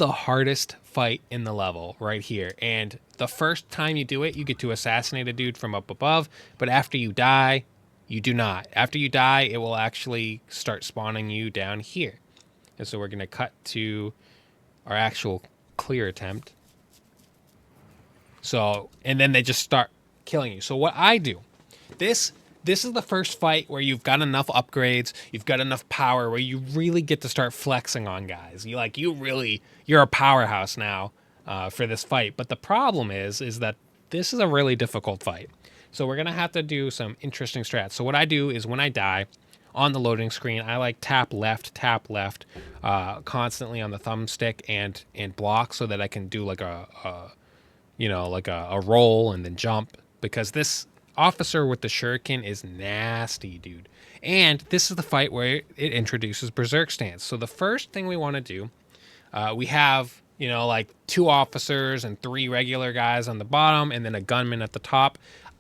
hardest fight in the level right here. And the first time you do it, you get to assassinate a dude from up above. But after you die, you do not. After you die, it will actually start spawning you down here. And so we're going to cut to our actual clear attempt. So, and then they just start killing you. So what I do, this is the first fight where you've got enough upgrades, you've got enough power where you really get to start flexing on guys. You're a powerhouse now for this fight. But the problem is that this is a really difficult fight. So we're going to have to do some interesting strats. So what I do is when I die, on the loading screen, I like tap left, constantly on the thumbstick and block so that I can do like a roll and then jump, because this officer with the shuriken is nasty, dude. And this is the fight where it introduces berserk stance. So the first thing we want to do, we have, like 2 officers and 3 regular guys on the bottom and then a gunman at the top.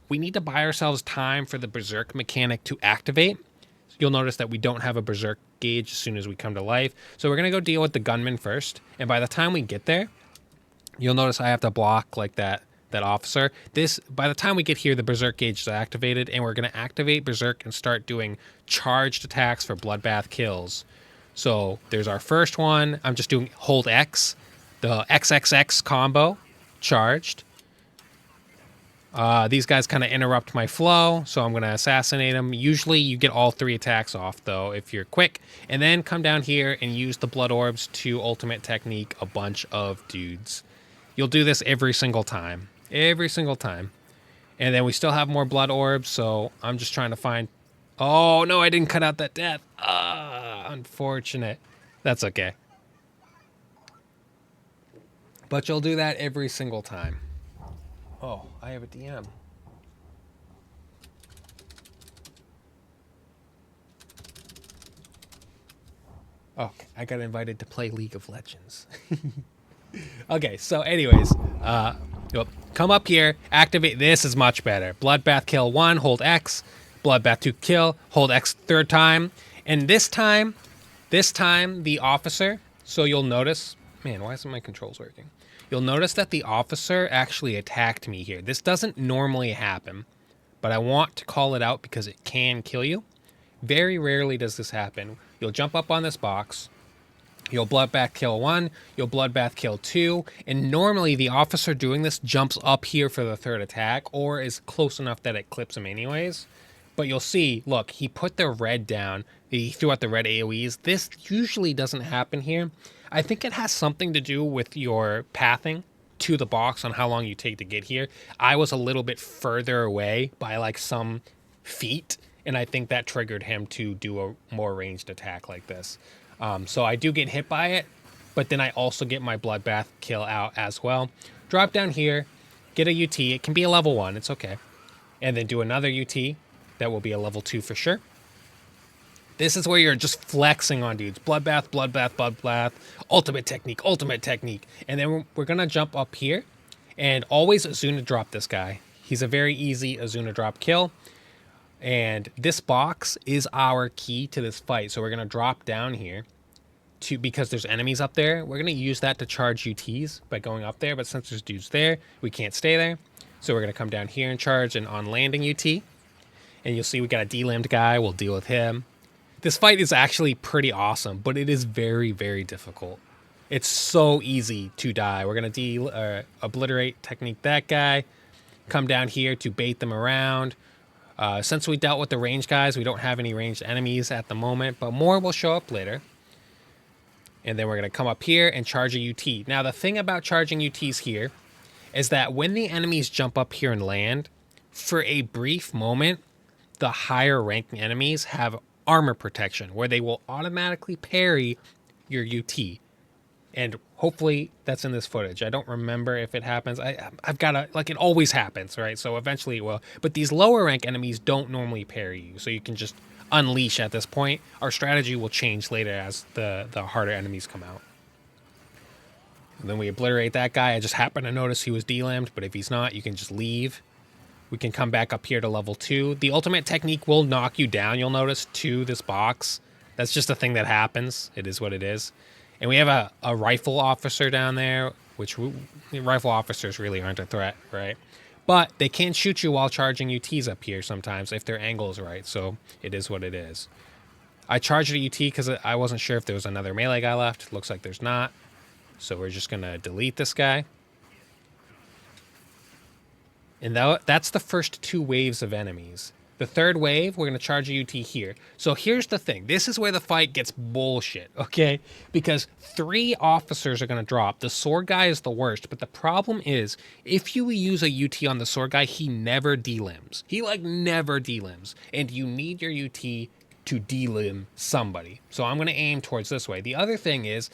We need to buy ourselves time for the berserk mechanic to activate. You'll notice that we don't have a berserk gauge as soon as we come to life. So we're going to go deal with the gunman first. And by the time we get there, you'll notice I have to block like that officer. By the time we get here, the berserk gauge is activated, and we're going to activate berserk and start doing charged attacks for bloodbath kills. So there's our first one. I'm just doing hold X, the XXX combo, charged. These guys kind of interrupt my flow, so I'm going to assassinate them. Usually you get all 3 attacks off, though, if you're quick. And then come down here and use the blood orbs to ultimate technique a bunch of dudes. You'll do this every single time. Every single time. And then we still have more blood orbs, so I'm just trying to find... Oh, no, I didn't cut out that death. Unfortunate. That's okay. But you'll do that every single time. Oh, I have a DM. Okay, I got invited to play League of Legends. Okay, so anyways, come up here, activate. This is much better. Bloodbath kill 1, hold X. Bloodbath 2 kill, hold X third time. And this time the officer, so you'll notice, man, why isn't my controls working? You'll notice that the officer actually attacked me here. This doesn't normally happen, but I want to call it out because it can kill you. Very rarely does this happen. You'll jump up on this box, you'll bloodbath kill 1, you'll bloodbath kill 2, and normally the officer doing this jumps up here for the third attack or is close enough that it clips him anyways. But you'll see, look, he put the red down, he threw out the red AoEs. This usually doesn't happen here. I think it has something to do with your pathing to the box on how long you take to get here. I was a little bit further away by like some feet, and I think that triggered him to do a more ranged attack like this. So I do get hit by it, but then I also get my bloodbath kill out as well. Drop down here, get a UT. It can be a level 1, it's okay. And then do another UT. That will be a level 2 for sure. This is where you're just flexing on dudes. Bloodbath, bloodbath, bloodbath, ultimate technique. And then we're going to jump up here and always Azuna drop this guy. He's a very easy Azuna drop kill. And this box is our key to this fight. So we're going to drop down here because there's enemies up there. We're going to use that to charge UTs by going up there. But since there's dudes there, we can't stay there. So we're going to come down here and charge an on landing UT. And you'll see we got a D-limbed guy. We'll deal with him. This fight is actually pretty awesome, but it is very, very difficult. It's so easy to die. We're going to obliterate technique that guy. Come down here to bait them around. Since we dealt with the ranged guys, we don't have any ranged enemies at the moment, but more will show up later. And then we're going to come up here and charge a UT. Now, the thing about charging UTs here is that when the enemies jump up here and land, for a brief moment, the higher ranking enemies have armor protection where they will automatically parry your UT. And hopefully that's in this footage. I don't remember if it happens. I've got to, like, it always happens, right? So eventually it will. But these lower rank enemies don't normally parry you. So you can just unleash at this point. Our strategy will change later as the harder enemies come out. And then we obliterate that guy. I just happened to notice he was D-limbed, but if he's not, you can just leave. We can come back up here to level 2. The ultimate technique will knock you down, you'll notice, to this box. That's just a thing that happens. It is what it is. And we have a rifle officer down there, which rifle officers really aren't a threat, right? But they can shoot you while charging UTs up here sometimes if their angle is right. So it is what it is. I charged a UT because I wasn't sure if there was another melee guy left. Looks like there's not. So we're just going to delete this guy. And that's the first 2 waves of enemies. The third wave, we're going to charge a UT here. So here's the thing. This is where the fight gets bullshit, okay? Because 3 officers are going to drop. The sword guy is the worst. But the problem is, if you use a UT on the sword guy, he never delimbs. He, like, never delimbs. And you need your UT to delimb somebody. So I'm going to aim towards this way. The other thing is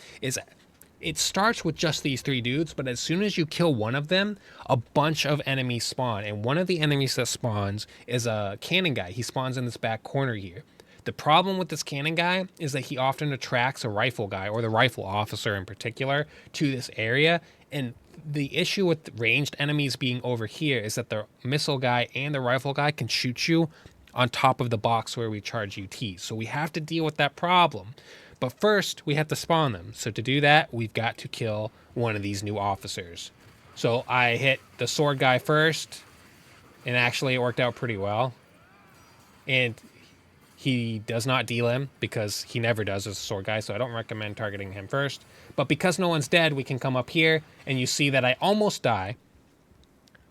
it starts with just these 3 dudes, but as soon as you kill one of them, a bunch of enemies spawn. And one of the enemies that spawns is a cannon guy. He spawns in this back corner here. The problem with this cannon guy is that he often attracts a rifle guy, or the rifle officer in particular, to this area. And the issue with ranged enemies being over here is that the missile guy and the rifle guy can shoot you on top of the box where we charge UT. So we have to deal with that problem. But first, we have to spawn them. So to do that, we've got to kill one of these new officers. So I hit the sword guy first, and actually it worked out pretty well. And he does not delim because he never does as a sword guy, so I don't recommend targeting him first. But because no one's dead, we can come up here, and you see that I almost die.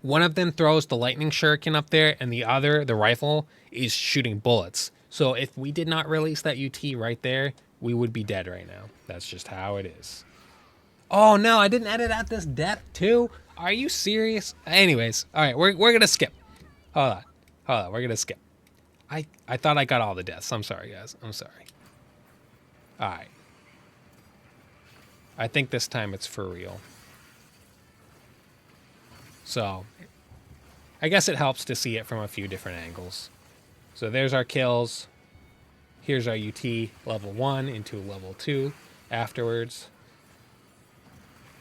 One of them throws the lightning shuriken up there, and the other, the rifle, is shooting bullets. So if we did not release that UT right there, we would be dead right now. That's just how it is. Oh no, I didn't edit out this death too. Are you serious? Anyways, all right, we're gonna skip. Hold on, we're gonna skip. I thought I got all the deaths. I'm sorry, guys. I'm sorry. All right. I think this time it's for real. So, I guess it helps to see it from a few different angles. So there's our kills. Here's our UT level 1 into level 2 afterwards.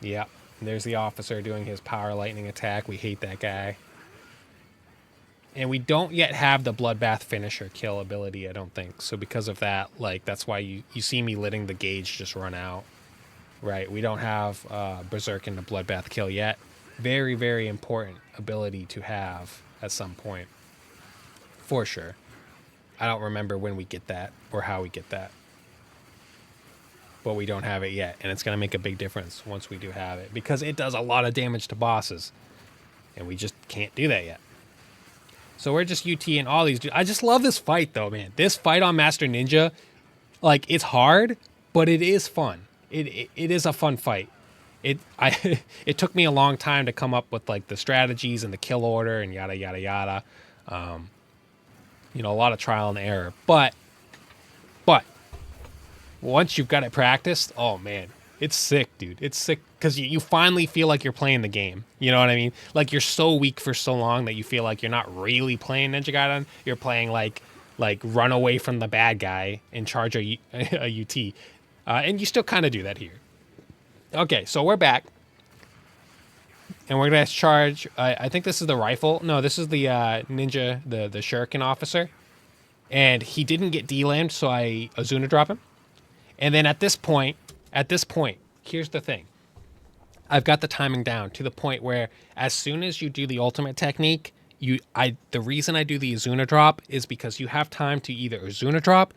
Yep. There's the officer doing his power lightning attack. We hate that guy. And we don't yet have the bloodbath finisher kill ability, I don't think. So because of that, like, that's why you see me letting the gauge just run out. Right, we don't have Berserk into bloodbath kill yet. Very, very important ability to have at some point. For sure. I don't remember when we get that or how we get that. But we don't have it yet. And it's going to make a big difference once we do have it. Because it does a lot of damage to bosses. And we just can't do that yet. So we're just UTing all these. I just love this fight, though, man. This fight on Master Ninja, like, it's hard, but it is fun. It is a fun fight. It took me a long time to come up with, like, the strategies and the kill order and yada, yada, yada. You know, a lot of trial and error. But once you've got it practiced, oh, man, it's sick, dude. It's sick because you finally feel like you're playing the game. You know what I mean? Like, you're so weak for so long that you feel like you're not really playing Ninja Gaiden. You're playing, like run away from the bad guy and charge a UT. And you still kind of do that here. Okay, so we're back. And we're going to charge... I think this is the rifle. No, this is the ninja, the shuriken officer. And he didn't get D-lamed, so I Azuna drop him. And then at this point, here's the thing. I've got the timing down to the point where as soon as you do the ultimate technique, the reason I do the Azuna drop is because you have time to either Azuna drop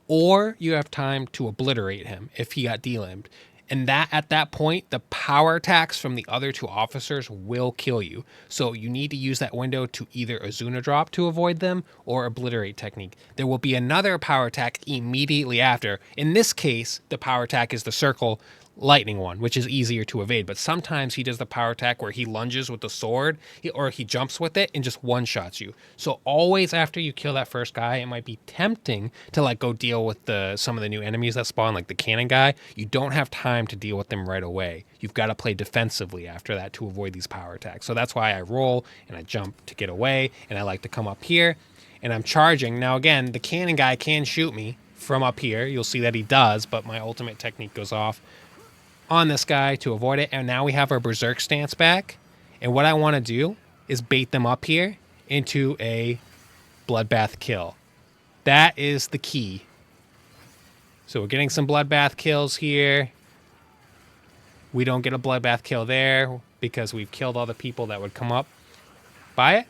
or you have time to obliterate him if he got D-limbed. And that at that point, the power attacks from the other two officers will kill you. So you need to use that window to either Azuna drop to avoid them or obliterate technique. There will be another power attack immediately after. In this case, the power attack is the circle lightning one, which is easier to evade. But sometimes he does the power attack where he lunges with the sword or he jumps with it and just one-shots you. So always after you kill that first guy, it might be tempting to like go deal with some of the new enemies that spawn, like the cannon guy. You don't have time to deal with them right away. You've got to play defensively after that to avoid these power attacks. So that's why I roll and I jump to get away, and I like to come up here and I'm charging. Now again, the cannon guy can shoot me from up here. You'll see that he does, but my ultimate technique goes off on this guy to avoid it. And now we have our berserk stance back. And what I want to do is bait them up here into a bloodbath kill. That is the key. So we're getting some bloodbath kills here. We don't get a bloodbath kill there because we've killed all the people that would come up by it.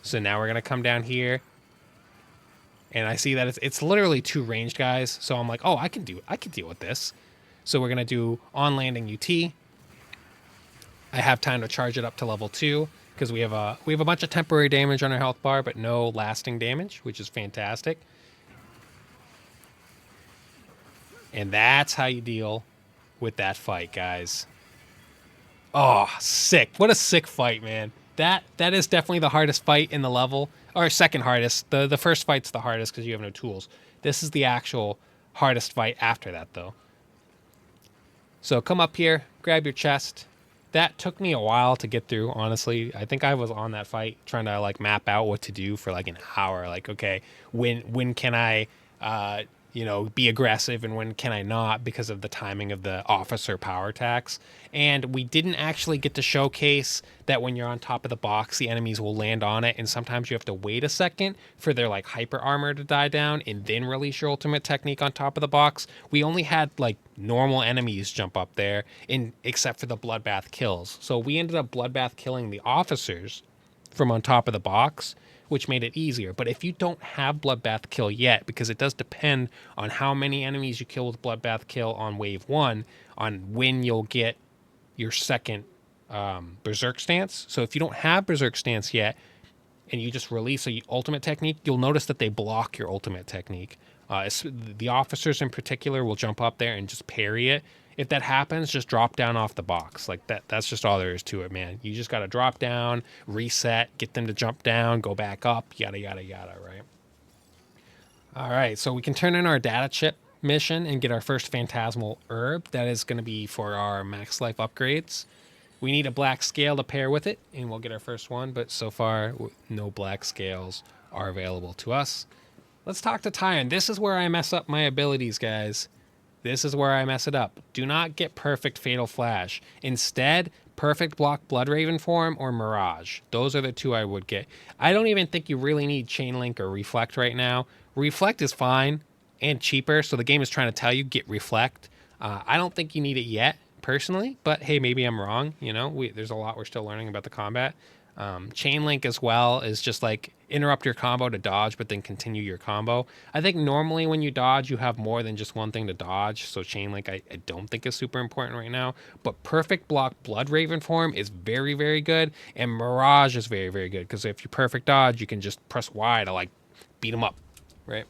So now we're going to come down here. And I see that it's literally two ranged guys. So I'm like, oh, I can deal with this. So we're going to do on landing UT. I have time to charge it up to level 2 because we have a bunch of temporary damage on our health bar, but no lasting damage, which is fantastic. And that's how you deal with that fight, guys. Oh, sick. What a sick fight, man. That is definitely the hardest fight in the level, or second hardest. The first fight's the hardest because you have no tools. This is the actual hardest fight after that, though. So come up here, grab your chest. That took me a while to get through, honestly. I think I was on that fight trying to like map out what to do for like an hour. Like, okay, when can I be aggressive and when can I not because of the timing of the officer power attacks. And we didn't actually get to showcase that when you're on top of the box, the enemies will land on it. And sometimes you have to wait a second for their like hyper armor to die down and then release your ultimate technique on top of the box. We only had like normal enemies jump up there except for the bloodbath kills. So we ended up bloodbath killing the officers from on top of the box, which made it easier. But if you don't have bloodbath kill yet, because it does depend on how many enemies you kill with bloodbath kill on wave 1, on when you'll get your second berserk stance. So if you don't have berserk stance yet and you just release a ultimate technique, you'll notice that they block your ultimate technique. The officers in particular will jump up there and just parry it. If that happens, just drop down off the box. Like that's just all there is to it, man. You just got to drop down, reset, get them to jump down, go back up, yada, yada, yada, right? All right, so we can turn in our data chip mission and get our first phantasmal herb. That is going to be for our max life upgrades. We need a black scale to pair with it, and we'll get our first one. But so far, no black scales are available to us. Let's talk to Tyon. This is where I mess up my abilities, guys. This is where I mess it up. Do not get perfect Fatal Flash. Instead, perfect block Blood Raven form or Mirage. Those are the two I would get. I don't even think you really need Chain Link or Reflect right now. Reflect is fine and cheaper, so the game is trying to tell you get Reflect. I don't think you need it yet, personally, but hey, maybe I'm wrong. You know, there's a lot we're still learning about the combat. Chain Link as well is just like interrupt your combo to dodge, but then continue your combo. I think normally when you dodge, you have more than just one thing to dodge. So Chain Link, I don't think is super important right now. But perfect block Blood Raven form is very, very good. And Mirage is very, very good. Because if you perfect dodge, you can just press Y to like beat them up, right?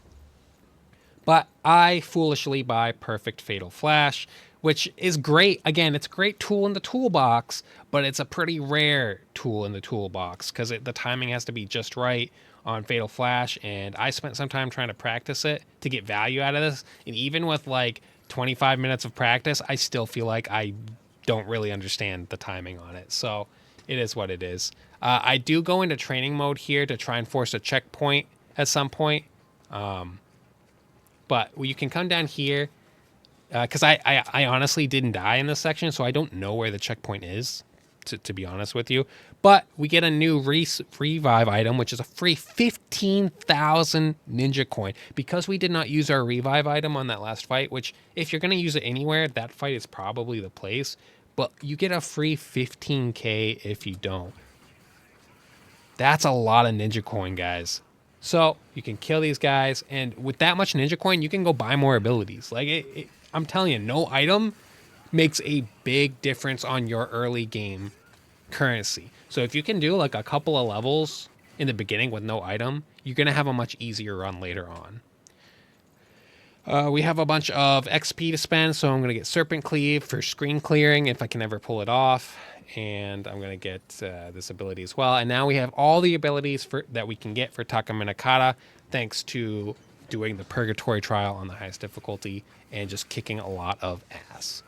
But I foolishly buy perfect Fatal Flash, which is great. Again, it's a great tool in the toolbox, but it's a pretty rare tool in the toolbox because the timing has to be just right on Fatal Flash. And I spent some time trying to practice it to get value out of this. And even with like 25 minutes of practice, I still feel like I don't really understand the timing on it. So it is what it is. I do go into training mode here to try and force a checkpoint at some point. But you can come down here because I honestly didn't die in this section, so I don't know where the checkpoint is, to be honest with you. But we get a new revive item, which is a free 15,000 ninja coin. Because we did not use our revive item on that last fight, which if you're going to use it anywhere, that fight is probably the place. But you get a free 15k if you don't. That's a lot of ninja coin, guys. So you can kill these guys, and with that much ninja coin, you can go buy more abilities. Like I'm telling you, no item makes a big difference on your early game currency. So if you can do like a couple of levels in the beginning with no item, you're gonna have a much easier run later on. We have a bunch of XP to spend, so I'm gonna get Serpent Cleave for screen clearing if I can ever pull it off. And I'm going to get this ability as well. And now we have all the abilities that we can get for Takaminakata, thanks to doing the Purgatory trial on the highest difficulty and just kicking a lot of ass.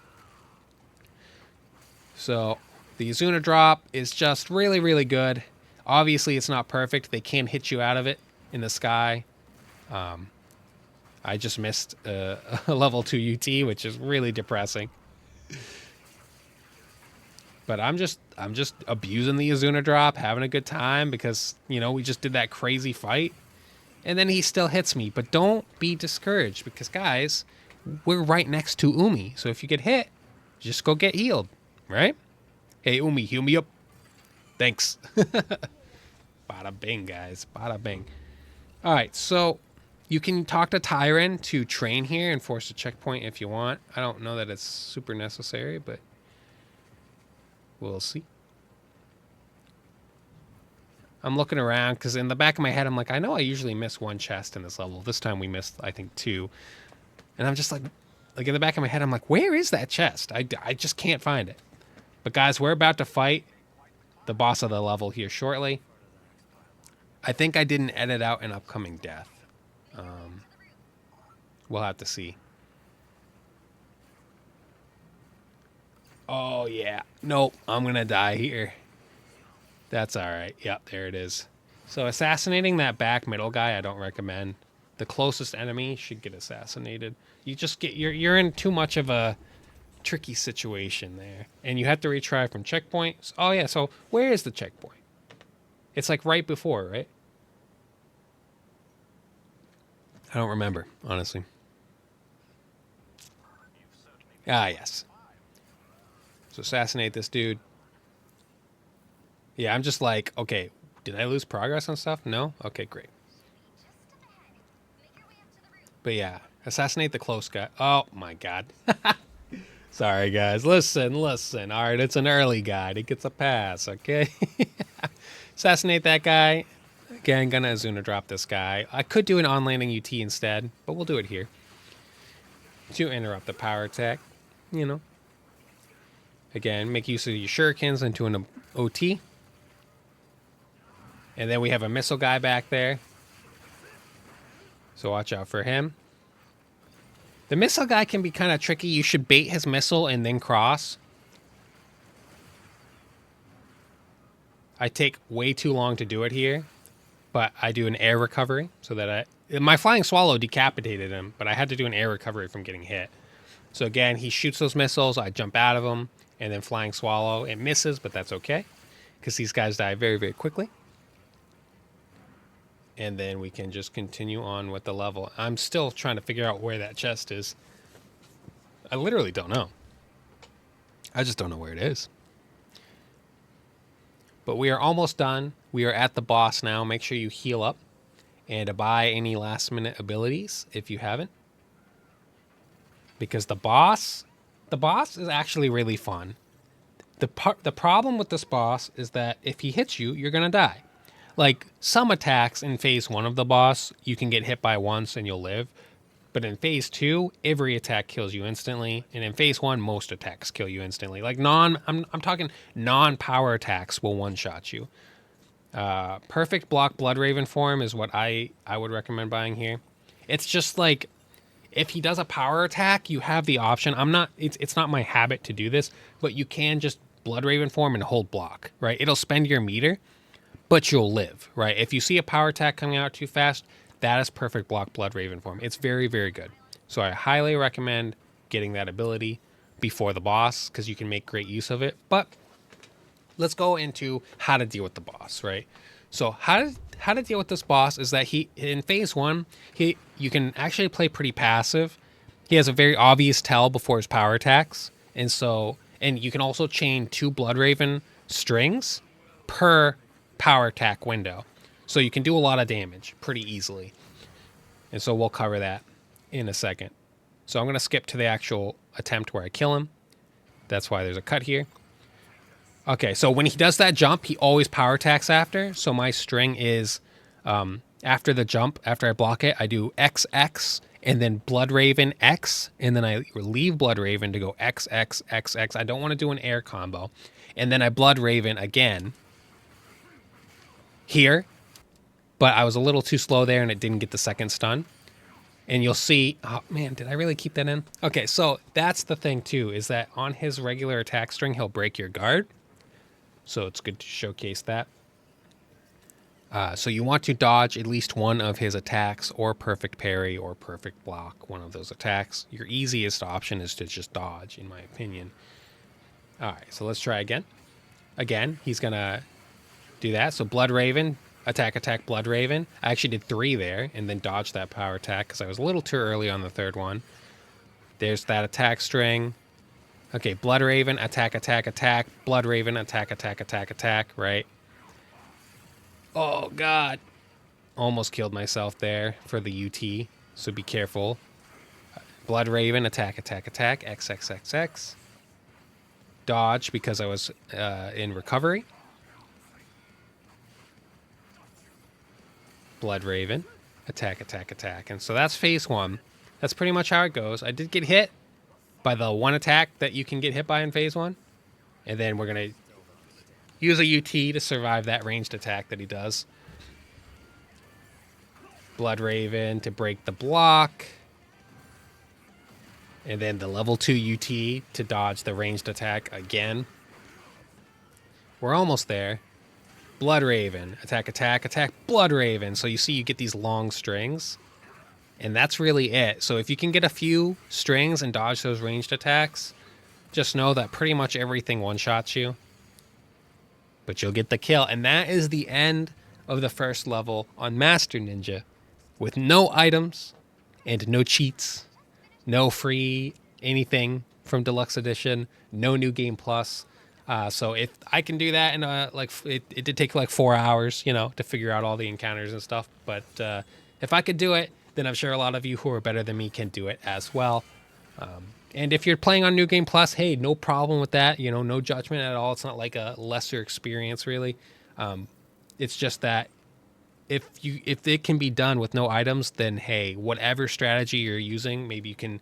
So the Izuna drop is just really, really good. Obviously, it's not perfect. They can hit you out of it in the sky. I just missed a level 2 UT, which is really depressing. But I'm just abusing the Izuna drop, having a good time because, you know, we just did that crazy fight. And then he still hits me. But don't be discouraged because, guys, we're right next to Umi. So if you get hit, just go get healed, right? Hey, Umi, heal me up. Thanks. Bada bing, guys. Bada bing. All right, so you can talk to Tyron to train here and force a checkpoint if you want. I don't know that it's super necessary, but we'll see. I'm looking around because in the back of my head, I'm like, I know I usually miss one chest in this level. This time we missed, I think, 2. And I'm just like in the back of my head, I'm like, where is that chest? I just can't find it. But guys, we're about to fight the boss of the level here shortly. I think I didn't edit out an upcoming death. We'll have to see. Oh, yeah. Nope, I'm going to die here. That's all right. Yep, there it is. So assassinating that back middle guy, I don't recommend. The closest enemy should get assassinated. You just get you're in too much of a tricky situation there. And you have to retry from checkpoints. Oh, yeah, so where is the checkpoint? It's like right before, right? I don't remember, honestly. Ah, yes. So assassinate this dude. Yeah, I'm just like, okay, did I lose progress on stuff? No? Okay, great. But yeah, assassinate the close guy. Oh, my God. Sorry, guys. Listen. All right, it's an early guy. He gets a pass, okay? Assassinate that guy. Again, gonna Izuna drop this guy. I could do an on-landing UT instead, but we'll do it here. To interrupt the power attack, you know. Again, make use of your shurikens into an OT. And then we have a missile guy back there. So watch out for him. The missile guy can be kind of tricky. You should bait his missile and then cross. I take way too long to do it here. But I do an air recovery so that My flying swallow decapitated him, but I had to do an air recovery from getting hit. So again, he shoots those missiles. I jump out of them, and then flying swallow. It misses, but that's okay, because these guys die very, very quickly. And then we can just continue on with the level. I'm still trying to figure out where that chest is. I literally don't know. I just don't know where it is. But we are almost done. We are at the boss now. Make sure you heal up and buy any last minute abilities if you haven't. Because the boss is actually really fun. The problem with this boss is that if he hits you, you're going to die. Like, some attacks in phase 1 of the boss, you can get hit by once and you'll live. But in phase 2, every attack kills you instantly. And in phase 1, most attacks kill you instantly. Like, I'm talking non-power attacks will one-shot you. Perfect block Bloodraven form is what I would recommend buying here. It's just like, if he does a power attack, you have the option. It's not my habit to do this, but you can just Bloodraven form and hold block, right? It'll spend your meter, but you'll live, right? If you see a power attack coming out too fast, that is perfect block Bloodraven form. It's very, very good. So I highly recommend getting that ability before the boss, because you can make great use of it. But let's go into how to deal with the boss, right? So how to deal with this boss is that he, in phase 1, you can actually play pretty passive. He has a very obvious tell before his power attacks. And you can also chain 2 Bloodraven strings per power attack window. So you can do a lot of damage pretty easily. And so we'll cover that in a second. So I'm going to skip to the actual attempt where I kill him. That's why there's a cut here. Okay, so when he does that jump, he always power attacks after. So my string is, after the jump, after I block it, I do XX and then Bloodraven X. And then I leave Bloodraven to go XX, XX. I don't want to do an air combo. And then I Bloodraven again here. But I was a little too slow there and it didn't get the second stun. And you'll see, oh man, did I really keep that in? Okay, so that's the thing too, is that on his regular attack string, he'll break your guard. So it's good to showcase that. So you want to dodge at least one of his attacks, or perfect parry or perfect block, one of those attacks. Your easiest option is to just dodge, in my opinion. All right, so let's try again. Again, he's going to do that. So Bloodraven, attack, Bloodraven. I actually did 3 there and then dodged that power attack because I was a little too early on the third one. There's that attack string. Okay, Bloodraven, attack, Bloodraven, attack, right? Oh, God. Almost killed myself there for the UT, so be careful. Bloodraven, attack, XXXX. Dodge because I was in recovery. Bloodraven, attack. And so that's phase 1. That's pretty much how it goes. I did get hit by the one attack that you can get hit by in phase 1. And then we're going to use a UT to survive that ranged attack that he does. Bloodraven to break the block. And then the level 2 UT to dodge the ranged attack again. We're almost there. Bloodraven, attack, Bloodraven. So you see you get these long strings. And that's really it. So if you can get a few strings and dodge those ranged attacks, just know that pretty much everything one-shots you. But you'll get the kill. And that is the end of the first level on Master Ninja. With no items and no cheats. No free anything from Deluxe Edition. No New Game Plus. So if I can do that in it did take like 4 hours, to figure out all the encounters and stuff. But if I could do it, then I'm sure a lot of you who are better than me can do it as well. And if you're playing on New Game Plus, hey, no problem with that. No judgment at all. It's not like a lesser experience, really. It's just that if it can be done with no items, then hey, whatever strategy you're using, maybe you can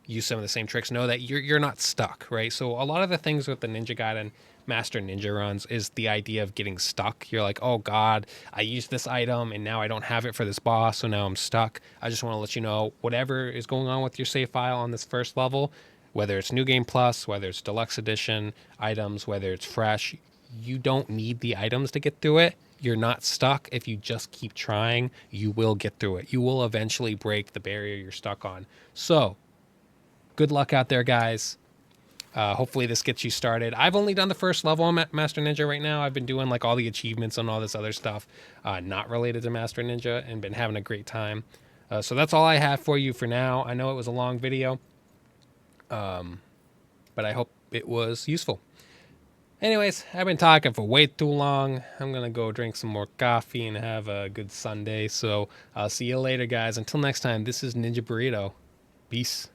use some of the same tricks. Know that you're not stuck, right? So a lot of the things with the Ninja Gaiden Master Ninja runs is the idea of getting stuck. You're like, oh God, I used this item and now I don't have it for this boss, so now I'm stuck. I just want to let you know, whatever is going on with your save file on this first level, whether it's New Game Plus, whether it's Deluxe Edition items, whether it's fresh, you don't need the items to get through it. You're not stuck. If you just keep trying, you will get through it. You will eventually break the barrier you're stuck on. So, good luck out there, guys. Hopefully this gets you started. I've only done the first level on Master Ninja right now. I've been doing like all the achievements and all this other stuff not related to Master Ninja, and been having a great time. So that's all I have for you for now. I know it was a long video, but I hope it was useful. Anyways, I've been talking for way too long. I'm going to go drink some more coffee and have a good Sunday. So I'll see you later, guys. Until next time, this is Ninja Burrito. Peace.